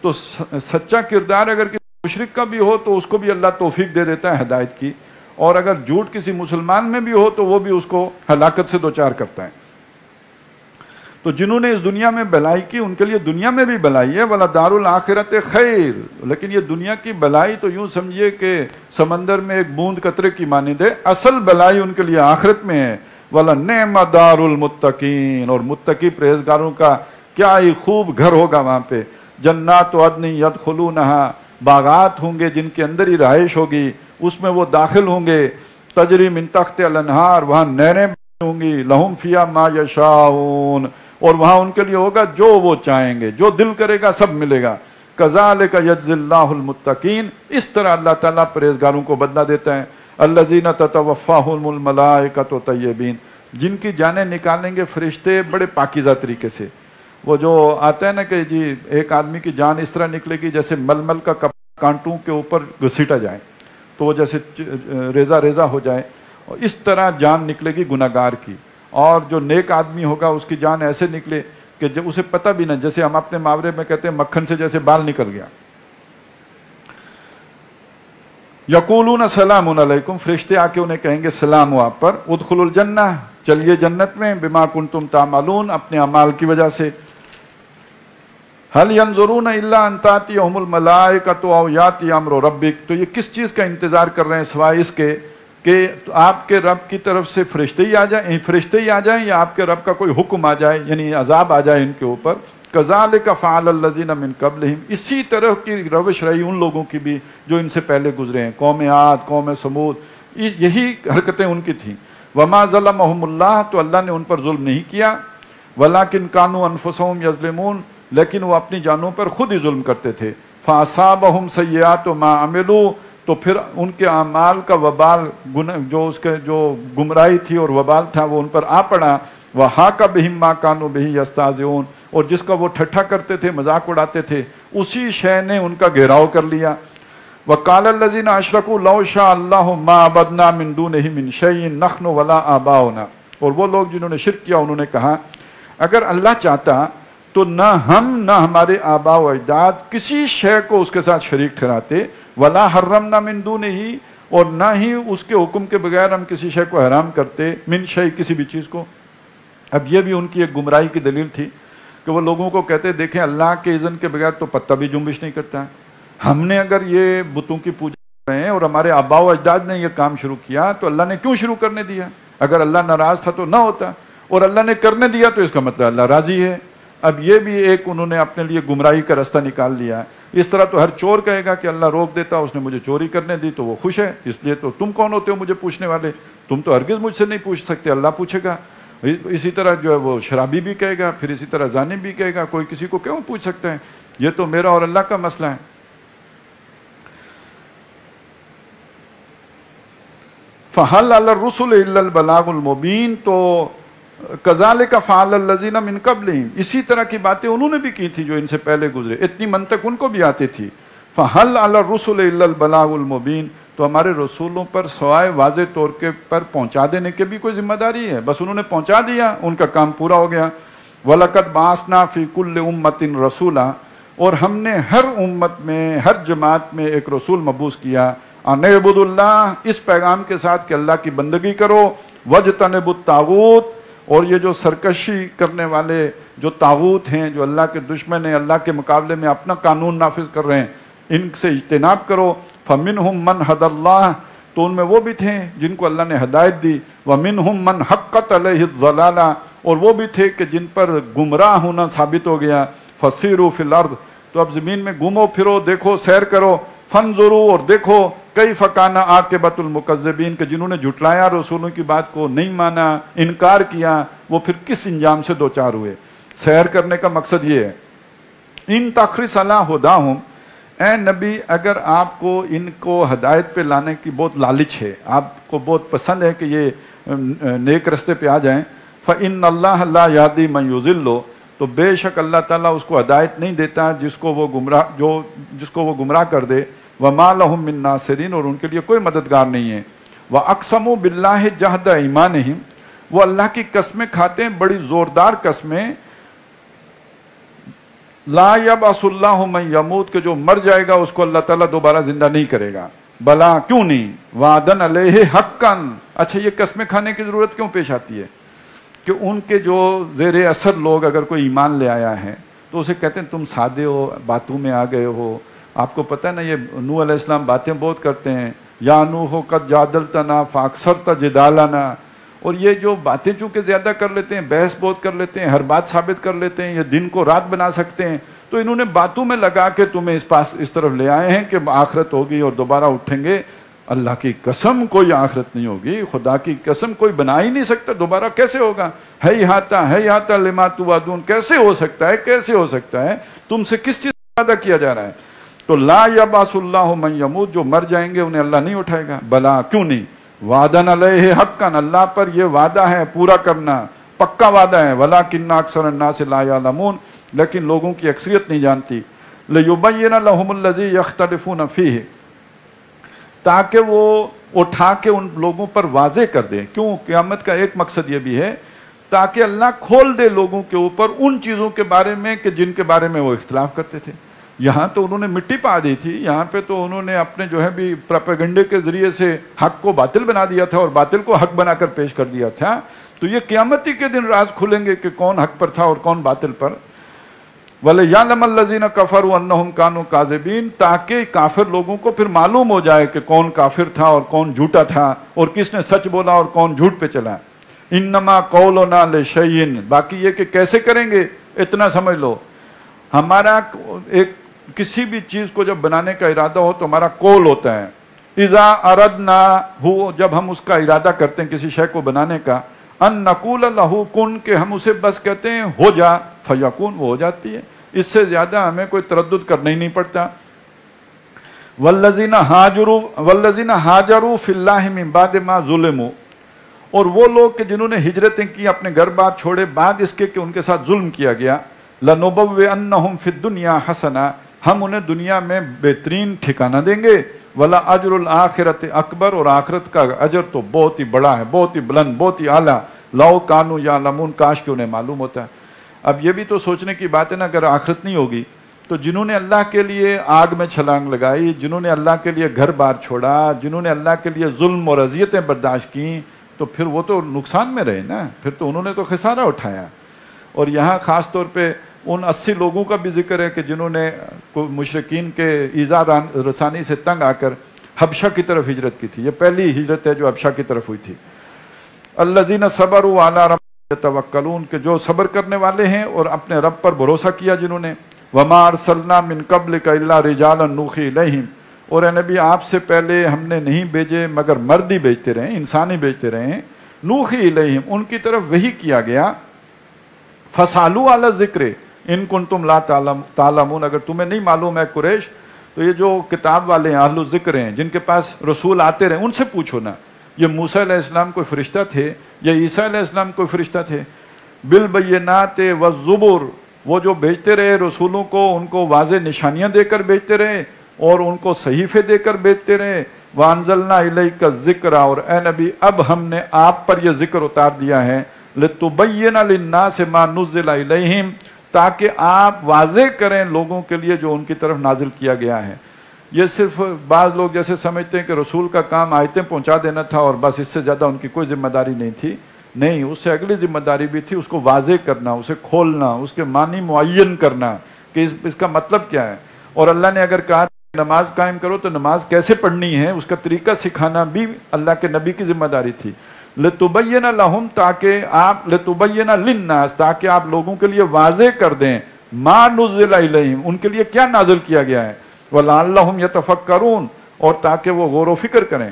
تو سچا کردار اگر کسی مشرک کا بھی ہو تو اس کو بھی اللہ توفیق دے دیتا ہے ہدایت کی، اور اگر جھوٹ کسی مسلمان میں بھی ہو تو وہ بھی اس کو ہلاکت سے دوچار کرتا ہے۔ تو جنہوں نے اس دنیا میں بھلائی کی ان کے لیے دنیا میں بھی بھلائی ہے، وَلَدَارُ الْآخِرَةِ خَيْرٌ۔ لیکن یہ دنیا کی بھلائی تو یوں سمجھیے کہ سمندر میں ایک بوند قطرے کی مانند ہے، اصل بھلائی ان کے لیے آخرت میں ہے۔ وَلَنِعْمَ دَارُ الْمُتَّقِينَ، اور متقی پرہیزگاروں کا کیا ہی خوب گھر ہوگا وہاں پہ۔ جنات عدن يدخلونها، باغات ہوں گے جن کے اندر ہی رہائش ہوگی، اس میں وہ داخل ہوں گے۔ تجری من تحت الانہار، وہاں نہریں ہوں گی۔ لہم فیہا ما یشاؤون، اور وہاں ان کے لیے ہوگا جو وہ چاہیں گے، جو دل کرے گا سب ملے گا۔ کذالک یجزی اللہ المتقین، اس طرح اللہ تعالیٰ پرہیزگاروں کو بدلہ دیتا ہے۔ الذین تتوفاہم الملائکۃ طیبین، جن کی جانیں نکالیں گے فرشتے بڑے پاکیزہ طریقے سے۔ وہ جو آتا ہے نا کہ جی ایک آدمی کی جان اس طرح نکلے گی جیسے ململ کا کپڑا کانٹوں کے اوپر گھسیٹا جائے، تو وہ جیسے ریزہ ریزہ ہو جائے، اور اس طرح جان نکلے گی گناہگار کی۔ اور جو نیک آدمی ہوگا اس کی جان ایسے نکلے کہ جب اسے پتہ بھی نہ، جیسے ہم اپنے محاورے میں کہتے ہیں مکھن سے جیسے بال نکل گیا۔ یقولون سلام علیکم، فرشتے آ کے انہیں کہیں گے سلام ہو آپ پر۔ ادخلوا الجنہ، چلیے جنت میں، بما کنتم تعملون، اپنے اعمال کی وجہ سے۔ هل ينظرون الا ان تاتيهم الملائکۃ او یاتی امر ربک، تو یہ کس چیز کا انتظار کر رہے ہیں سوائے اس کے کہ آپ کے رب کی طرف سے فرشتے ہی آ جائیں یا آپ کے رب کا کوئی حکم آ جائے، یعنی عذاب آ جائے ان کے اوپر۔ کذالک فعل الذین من قبلہم، اسی طرح کی روش رہی ان لوگوں کی بھی جو ان سے پہلے گزرے ہیں، قوم عاد، قوم سمود، یہی حرکتیں ان کی تھیں۔ وما ظلمہم اللہ، تو اللہ نے ان پر ظلم نہیں کیا، ولکن کانوا انفسہم یظلمون، لیکن وہ اپنی جانوں پر خود ہی ظلم کرتے تھے۔ فاصابہم سیئات ما عملوا، تو پھر ان کے اعمال کا وبال، جو اس کے جو گمراہی تھی اور وبال تھا وہ ان پر آ پڑا۔ وَحَاقَ بِهِم مَّا كَانُوا بِهِ يَسْتَهْزِئُونَ، اور جس کا وہ ٹھٹھا کرتے تھے، مذاق اڑاتے تھے، اسی شے نے ان کا گھیراؤ کر لیا۔ وَقَالَ الَّذِينَ أَشْرَكُوا لَوْ شَاءَ اللَّهُ مَا عَبَدْنَا مِن دُونِهِ مِن شَيْءٍ نَحْنُ وَلَا آبَاؤُنَا، اور وہ لوگ جنہوں نے شرک کیا انہوں نے کہا اگر اللہ چاہتا تو نہ ہم نہ ہمارے آباء و اجداد کسی شے کو اس کے ساتھ شریک ٹھہراتے، ولا حرمنا من دونہ، اور نہ ہی اس کے حکم کے بغیر ہم کسی شے کو حرام کرتے، من شے، کسی بھی چیز کو۔ اب یہ بھی ان کی ایک گمراہی کی دلیل تھی کہ وہ لوگوں کو کہتے دیکھیں اللہ کے اذن کے بغیر تو پتہ بھی جنبش نہیں کرتا، ہم نے اگر یہ بتوں کی پوجا کر رہے ہیں اور ہمارے آباء و اجداد نے یہ کام شروع کیا تو اللہ نے کیوں شروع کرنے دیا؟ اگر اللہ ناراض تھا تو نہ ہوتا، اور اللہ نے کرنے دیا تو اس کا مطلب اللہ راضی ہے۔ اب یہ بھی ایک انہوں نے اپنے لیے گمراہی کا راستہ نکال لیا ہے۔ اس طرح تو ہر چور کہے گا کہ اللہ روک دیتا، اس نے مجھے چوری کرنے دی تو وہ خوش ہے، اس لیے تو تم کون ہوتے ہو مجھے پوچھنے والے، تم تو ہرگز مجھ سے نہیں پوچھ سکتے، اللہ پوچھے گا۔ اسی طرح جو ہے وہ شرابی بھی کہے گا، پھر اسی طرح زانی بھی کہے گا، کوئی کسی کو کیوں پوچھ سکتا ہے، یہ تو میرا اور اللہ کا مسئلہ ہے۔ فَهَلْ عَلَى الرُّسُلِ إِلَّا الْبَلَاغُ الْمُبِينُ، تو کذالک فعل الذین من قبلہم، اسی طرح کی باتیں انہوں نے بھی کی تھی جو ان سے پہلے گزرے، اتنی منطق ان کو بھی آتی تھی۔ فَهَلْ عَلَى الرُّسُلِ إِلَّا الْبَلَاغُ الْمُبِينُ، تو ہمارے رسولوں پر سوائے واضح طور کے پر پہنچا دینے کے بھی کوئی ذمہ داری ہے؟ بس انہوں نے پہنچا دیا، ان کا کام پورا ہو گیا۔ وَلَقَدْ بَعَثْنَا فِي كُلِّ أُمَّةٍ رَسُولًا، اور ہم نے ہر امت میں، ہر جماعت میں ایک رسول مبعوث کیا، ان اعبدوا اللہ، اس پیغام کے ساتھ کہ اللہ کی بندگی کرو، وَاجْتَنِبُوا الطَّاغُوتَ، اور یہ جو سرکشی کرنے والے جو طاغوت ہیں، جو اللہ کے دشمن ہیں، اللہ کے مقابلے میں اپنا قانون نافذ کر رہے ہیں، ان سے اجتناب کرو۔ فمنہم من ہدی اللہ، تو ان میں وہ بھی تھے جن کو اللہ نے ہدایت دی، ومنہم من حقت علیہ الضلالہ، اور وہ بھی تھے کہ جن پر گمراہ ہونا ثابت ہو گیا، فسیروا فی الارض، تو اب زمین میں گھومو پھرو، دیکھو، سیر کرو، فانظروا، اور دیکھو، کیف کان عاقبۃ المکذبین، کہ جنہوں نے جھٹلایا رسولوں کی بات کو، نہیں مانا، انکار کیا، وہ پھر کس انجام سے دوچار ہوئے۔ سیر کرنے کا مقصد یہ ہے، ان تخرس علی ہداہم، اے نبی اگر آپ کو ان کو ہدایت پہ لانے کی بہت لالچ ہے، آپ کو بہت پسند ہے کہ یہ نیک رستے پہ آ جائیں، فإن اللہ لا یہدی من یضل، تو بے شک اللہ تعالیٰ اس کو ہدایت نہیں دیتا جس کو وہ گمراہ کر دے، وما لہم من ناصرین، اور ان کے لیے کوئی مددگار نہیں ہے۔ وَأَقْسَمُوا بِاللَّهِ جَهْدَ أَيْمَانِهِمْ، وہ اللہ کی قسمیں کھاتے ہیں، بڑی زوردار قسمیں، لا یبعث اللہ من یموت، کہ جو مر جائے گا اس کو اللہ تعالیٰ دوبارہ زندہ نہیں کرے گا، بلا، کیوں نہیں، وعدن علیہ حقا، اچھا یہ قسمیں کھانے کی ضرورت کیوں پیش آتی ہے؟ کہ ان کے جو زیر اثر لوگ اگر کوئی ایمان لے آیا ہے تو اسے کہتے ہیں تم سادے ہو، باتوں میں آ گئے ہو، آپ کو پتہ ہے نا یہ نوح علیہ السلام باتیں بہت کرتے ہیں، یا نوح قد جادلتنا فاکثرت جدالنا، اور یہ جو باتیں چونکہ زیادہ کر لیتے ہیں، بحث بہت کر لیتے ہیں، ہر بات ثابت کر لیتے ہیں، یہ دن کو رات بنا سکتے ہیں، تو انہوں نے باتوں میں لگا کے تمہیں اس طرف لے آئے ہیں کہ آخرت ہوگی اور دوبارہ اٹھیں گے۔ اللہ کی قسم کوئی آخرت نہیں ہوگی، خدا کی قسم کوئی بنا ہی نہیں سکتا، دوبارہ کیسے ہوگا؟ ہے لما توعدون، کیسے ہو سکتا ہے، کیسے ہو سکتا ہے؟ تم سے کس چیز کا وعدہ کیا جا رہا ہے؟ تو لا یبعث اللہ من یموت، جو مر جائیں گے انہیں اللہ نہیں اٹھائے گا، بلا، کیوں نہیں، وعدن علیہ حقا، اللہ پر یہ وعدہ ہے پورا کرنا، پکا وعدہ ہے، ولکن اکثر الناس لا یعلمون، لیکن لوگوں کی اکثریت نہیں جانتی، لیبین لہم الذی یختلفون فیہ، تاکہ وہ اٹھا کے ان لوگوں پر واضح کر دے۔ کیوں؟ قیامت کا ایک مقصد یہ بھی ہے تاکہ اللہ کھول دے لوگوں کے اوپر ان چیزوں کے بارے میں کہ جن کے بارے میں وہ اختلاف کرتے تھے۔ یہاں تو انہوں نے مٹی پا دی تھی، یہاں پہ تو انہوں نے اپنے جو ہے بھی پروپیگنڈے کے ذریعے سے حق کو باطل بنا دیا تھا اور باطل کو حق بنا کر پیش کر دیا تھا، تو یہ قیامتی کے دن راز کھلیں گے کہ کون حق پر تھا اور کون باطل پر۔ وَلِيَعْلَمَ الَّذِينَ كَفَرُوا أَنَّهُمْ كَانُوا كَاذِبِينَ، تاکہ کافر لوگوں کو پھر معلوم ہو جائے کہ کون کافر تھا اور کون جھوٹا تھا، اور کس نے سچ بولا اور کون جھوٹ پہ چلا۔ انما قولنا لشیء، باقی یہ کہ کیسے کریں گے اتنا سمجھ لو، ہمارا ایک کسی بھی چیز کو جب بنانے کا ارادہ ہو تو ہمارا قول ہوتا ہے، اذا اردنا ہو، جب ہم اس کا ارادہ کرتے ہیں کسی شے کو بنانے کا، ان نقول لہو کن، کہ ہم اسے بس کہتے ہیں ہو جا، فیکون، وہ ہو جاتی ہے، اس سے زیادہ ہمیں کوئی تردد کرنا ہی نہیں پڑتا۔ والذین ہاجروا فی اللہ من بعد ما ظلموا، اور وہ لوگ کہ جنہوں نے ہجرتیں کی، اپنے گھر بار چھوڑے بعد اس کے کہ ان کے ساتھ ظلم کیا گیا، لنبوئنہم فی الدنیا حسنہ، ہم انہیں دنیا میں بہترین ٹھکانہ دیں گے، ولا اجر الآخرت اکبر، اور آخرت کا اجر تو بہت ہی بڑا ہے، بہت ہی بلند، بہت ہی اعلیٰ، لو کانوا یعلمون، کاش کہ انہیں معلوم ہوتا ہے۔ اب یہ بھی تو سوچنے کی بات ہے نا، اگر آخرت نہیں ہوگی تو جنہوں نے اللہ کے لیے آگ میں چھلانگ لگائی، جنہوں نے اللہ کے لیے گھر بار چھوڑا، جنہوں نے اللہ کے لیے ظلم اور اذیتیں برداشت کیں، تو پھر وہ تو نقصان میں رہے نا، پھر تو انہوں نے تو خسارہ اٹھایا۔ اور یہاں خاص طور پہ ان 80 لوگوں کا بھی ذکر ہے کہ جنہوں نے مشرکین کے ایذا رسانی سے تنگ آ کر حبشہ کی طرف ہجرت کی تھی۔ یہ پہلی ہجرت ہے جو حبشہ کی طرف ہوئی تھی۔ الذین صبروا علی ربہم یتوکلون، کہ جو صبر کرنے والے ہیں اور اپنے رب پر بھروسہ کیا جنہوں نے۔ وما ارسلنا من قبلک الا رجالا نوحی الیہم، اور اے نبی آپ سے پہلے ہم نے نہیں بھیجے مگر مرد ہی بھیجتے رہے، انسان ہی بھیجتے رہے ہیں، نوحی الیہم، ان کی طرف وحی کیا گیا۔ فسالوا علی الذکر ان کنتم لا تعلمون، اگر تمہیں نہیں معلوم ہے قریش، تو یہ جو کتاب والے ہیں، اہل الذکر ہیں، جن کے پاس رسول آتے رہے، ان سے پوچھو نا، یہ موسیٰ علیہ السلام کوئی فرشتہ تھے یا عیسیٰ علیہ السلام کوئی فرشتہ تھے؟ بالبینات والزبر، وہ جو بھیجتے رہے رسولوں کو، ان کو واضح نشانیاں دے کر بھیجتے رہے اور ان کو صحیفے دے کر بھیجتے رہے۔ وانزلنا الیک الذکر، اور اے نبی اب ہم نے آپ پر یہ ذکر اتار دیا ہے، لتبین للناس ما نزل الیہم، تاکہ آپ واضح کریں لوگوں کے لیے جو ان کی طرف نازل کیا گیا ہے۔ یہ صرف بعض لوگ جیسے سمجھتے ہیں کہ رسول کا کام آیتیں پہنچا دینا تھا اور بس اس سے زیادہ ان کی کوئی ذمہ داری نہیں تھی، نہیں، اس سے اگلی ذمہ داری بھی تھی، اس کو واضح کرنا، اسے کھولنا، اس کے معنی معین کرنا کہ اس کا مطلب کیا ہے۔ اور اللہ نے اگر کہا نماز قائم کرو تو نماز کیسے پڑھنی ہے اس کا طریقہ سکھانا بھی اللہ کے نبی کی ذمہ داری تھی. لتبین لہم تاکہ آپ لتبین للناس تاکہ آپ لوگوں کے لیے واضح کر دیں ما نزل الیہم ان کے لیے کیا نازل کیا گیا ہے. ولعلہم یتفکرون اور تاکہ وہ غور و فکر کریں.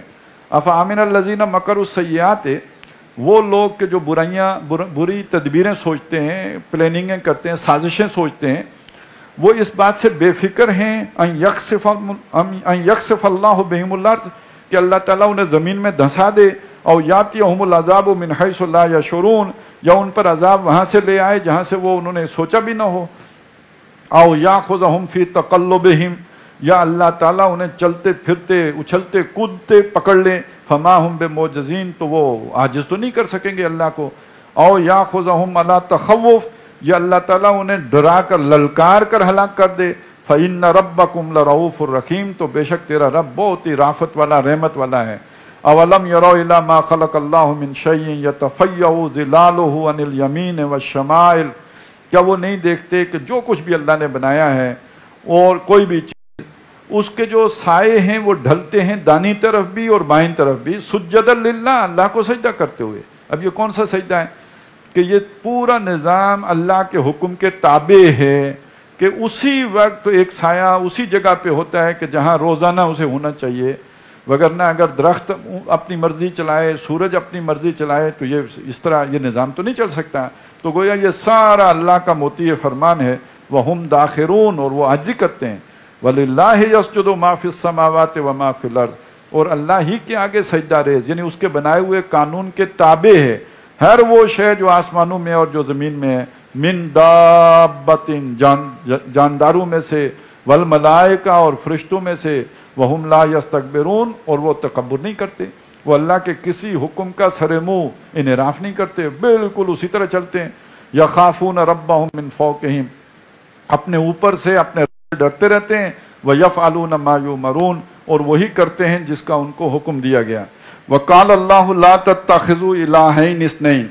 افامن الذین مکروا السیئات وہ لوگ کہ جو بری تدبیریں سوچتے ہیں پلاننگیں کرتے ہیں سازشیں سوچتے ہیں وہ اس بات سے بے فکر ہیں ان یخسف اللہ بہم الارض کہ اللہ تعالیٰ انہیں زمین میں دھسا دے او یاتیہم العذاب من حیث لا یشعرون یا ان پر عذاب وہاں سے لے آئے جہاں سے وہ انہوں نے سوچا بھی نہ ہو. او یاخذہم فی تقلبہم یا اللہ تعالیٰ انہیں چلتے پھرتے اچھلتے کودتے پکڑ لیں فما ہم بمعجزین تو وہ عاجز تو نہیں کر سکیں گے اللہ کو. او یاخذہم علی تخوف یا اللہ تعالیٰ انہیں ڈرا کر للکار کر ہلاک کر دے. فإن ربکم لرؤوف الرحیم تو بے شک تیرا رب بہت ہی رافت والا رحمت والا ہے. اولم یروا الی ما خلق اللہ من شیء یتفیع ظلالہ عن الیمین والشمائل کیا وہ نہیں دیکھتے کہ جو کچھ بھی اللہ نے بنایا ہے اور کوئی بھی چیز اس کے جو سائے ہیں وہ ڈھلتے ہیں دانی طرف بھی اور بائیں طرف بھی سجدا للہ اللہ کو سجدہ کرتے ہوئے. اب یہ کون سا سجدہ ہے کہ یہ پورا نظام اللہ کے حکم کے تابع ہے کہ اسی وقت ایک سایہ اسی جگہ پہ ہوتا ہے کہ جہاں روزانہ اسے ہونا چاہیے. وگرنہ اگر درخت اپنی مرضی چلائے سورج اپنی مرضی چلائے تو یہ اس طرح یہ نظام تو نہیں چل سکتا. تو گویا یہ سارا اللہ کا موتی فرمان ہے. وَهُمْ دَاخِرُونَ اور وہ عاجزی کرتے ہیں. وَلِلَّهِ يَسْجُدُ مَا فِي السَّمَاوَاتِ وَمَا فِي الْأَرْضِ اور اللہ ہی کے آگے سجدہ ریز یعنی اس کے بنائے ہوئے قانون کے تابع ہے ہر وہ شے جو آسمانوں میں اور جو زمین میں ہے. من دابۃ جانداروں میں سے والملائکہ اور فرشتوں میں سے وہم لا یستکبرون اور وہ تکبر نہیں کرتے. وہ اللہ کے کسی حکم کا سر منہ انحراف نہیں کرتے بالکل اسی طرح چلتے ہیں. یخافون ربہم من فوقہم اپنے اوپر سے اپنے ڈرتے رہتے ہیں. ویفعلون ما یؤمرون اور وہی کرتے ہیں جس کا ان کو حکم دیا گیا. وقال اللہ لا تتخذوا الہین اثنین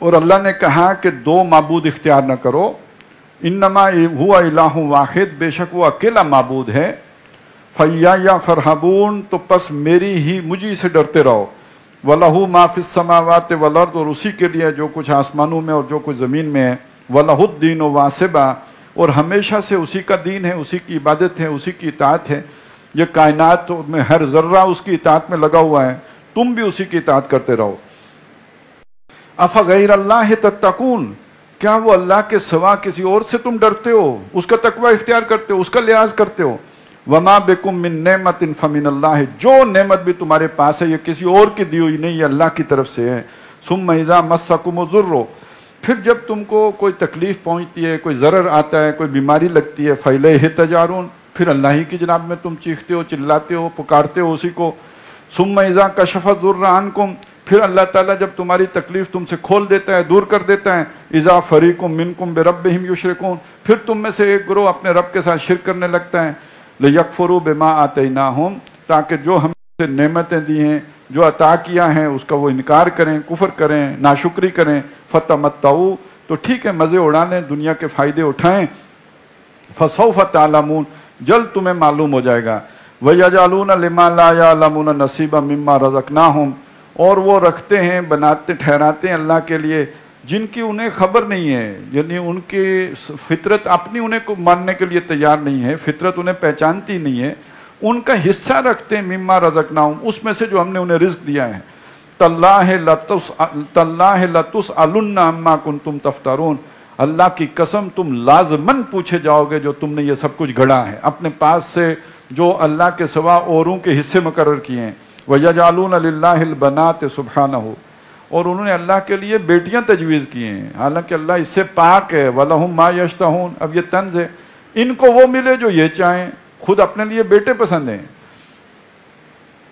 اور اللہ نے کہا کہ دو معبود اختیار نہ کرو. انما ہوا الہ واحد بے شک وہ اکیلا معبود ہے. فیایا فرحبون تو پس میری ہی مجھے سے ڈرتے رہو. وَلَهُ مَا فِي السَّمَاوَاتِ وَالْأَرْضِ اور اسی کے لیے جو کچھ آسمانوں میں اور جو کچھ زمین میں ہے. وَلَهُ الدِّينُ وَاسِبًا اور ہمیشہ سے اسی کا دین ہے اسی کی عبادت ہے اسی کی اطاعت ہے. یہ کائنات میں ہر ذرہ اس کی اطاعت میں لگا ہوا ہے تم بھی اسی کی اطاعت کرتے رہو. أَفَغَيْرَ اللَّهِ تَتَّقُونَ کیا وہ اللہ کے سوا کسی اور سے تم ڈرتے ہو اس کا تقوی اختیار کرتے ہو اس کا لحاظ کرتے ہو. وَمَا بِكُم مِّن نِعْمَةٍ فَمِنَ اللَّهِ جو نعمت بھی تمہارے پاس ہے یہ کسی اور کی دی ہوئی نہیں یہ اللہ کی طرف سے ہے. ثُمَّ إِذَا مَسَّكُمُ الضُّرُّ پھر جب تم کو کوئی تکلیف پہنچتی ہے کوئی ضرر آتا ہے کوئی بیماری لگتی ہے فَإِلَيْهِ تَجْأَرُونَ پھر اللہ ہی کی جناب میں تم چیختے ہو چلاتے ہو پکارتے ہو اسی کو. ثُمَّ إِذَا كَشَفَ الضُّرَّ عَنكُم پھر اللہ تعالیٰ جب تمہاری تکلیف تم سے کھول دیتا ہے دور کر دیتا ہے. اذا فریق منکم بربہم یشرکون پھر تم میں سے ایک گروہ اپنے رب کے ساتھ شرک کرنے لگتا ہے. لیکفروا بما آتیناہم تاکہ جو ہم سے نعمتیں دی ہیں جو عطا کیا ہیں اس کا وہ انکار کریں کفر کریں ناشکری کریں. فتمتعوا تو ٹھیک ہے مزے اڑا لیں دنیا کے فائدے اٹھائیں. فسوف تعلمون جلد تمہیں معلوم ہو جائے گا. وَيَجْعَلُونَ لِمَا لَا يَعْلَمُونَ نَصِيبًا مِّمَّا رَزَقْنَاهُمْ اور وہ رکھتے ہیں بناتے ٹھہراتے ہیں اللہ کے لیے جن کی انہیں خبر نہیں ہے یعنی ان کی فطرت اپنی انہیں کو ماننے کے لیے تیار نہیں ہے فطرت انہیں پہچانتی نہیں ہے ان کا حصہ رکھتے ہیں مما رزقناہم اس میں سے جو ہم نے انہیں رزق دیا ہے. تاللہ لتسألن عما کنتم تفترون اللہ کی قسم تم لازماً پوچھے جاؤ گے جو تم نے یہ سب کچھ گھڑا ہے اپنے پاس سے جو اللہ کے سوا اوروں کے حصے مقرر کیے ہیں. وَيَجْعَلُونَ لِلَّهِ الْبَنَاتِ سُبْحَانَهُ اور انہوں نے اللہ کے لیے بیٹیاں تجویز کی ہیں حالانکہ اللہ اس سے پاک ہے. وَلَهُمْ مَا يَشْتَهُونَ اب یہ طنز ہے ان کو وہ ملے جو یہ چاہیں خود اپنے لیے بیٹے پسند ہیں.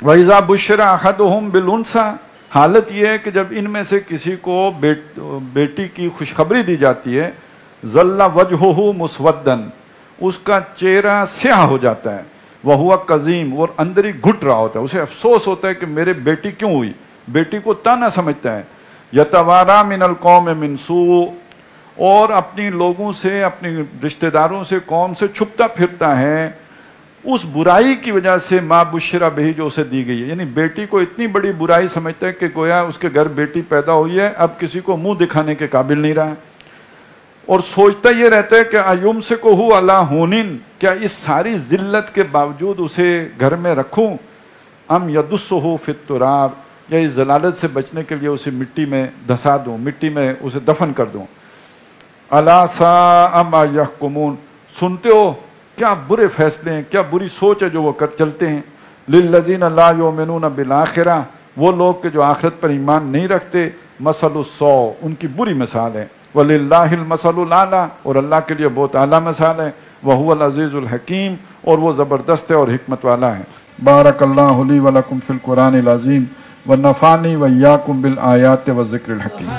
وَإِذَا بُشِّرَ أَحَدُهُمْ بِالْأُنثَىٰ حالت یہ ہے کہ جب ان میں سے کسی کو بیٹی کی خوشخبری دی جاتی ہے ظَلَّ وَجْهُهُ مُسْوَدًّا اس کا چہرہ سیاہ ہو جاتا ہے. وہ قزیم اور اندر ہی گھٹ رہا ہوتا ہے اسے افسوس ہوتا ہے کہ میرے بیٹی کیوں ہوئی بیٹی کو تانا سمجھتا ہے. یتوارا من القوم من سوء اور اپنی لوگوں سے اپنی رشتہ داروں سے قوم سے چھپتا پھرتا ہے اس برائی کی وجہ سے ما بشرا بہی جو اسے دی گئی ہے، یعنی بیٹی کو اتنی بڑی برائی سمجھتا ہے کہ گویا اس کے گھر بیٹی پیدا ہوئی ہے، اب کسی کو منہ دکھانے کے قابل نہیں رہا، اور سوچتا یہ رہتا ہے کہ ایوم سے کو ہو علی ہونن، کیا اس ساری ذلت کے باوجود اسے گھر میں رکھوں، ام یدسہ فی التراب، یا اس ضلالت سے بچنے کے لیے اسے مٹی میں دھسا دوں، مٹی میں اسے دفن کر دوں۔ الا ساء ما یحکمون، سنتے ہو کیا برے فیصلے ہیں، کیا بری سوچ ہے جو وہ کر چلتے ہیں۔ للذین لا یؤمنون بالآخرہ، وہ لوگ کہ جو آخرت پر ایمان نہیں رکھتے، مثل السوء، ان کی بری مثال ہے، وللہ المثل الاعلی، اور اللہ کے لیے بہت اعلیٰ مثال ہے، وہو العزیز الحکیم، اور وہ زبردست ہے اور حکمت والا ہے۔ بارک اللہ لی ولکم فی القرآن العظیم ونفعنی وإیاکم بالآیات والذکر الحکیم۔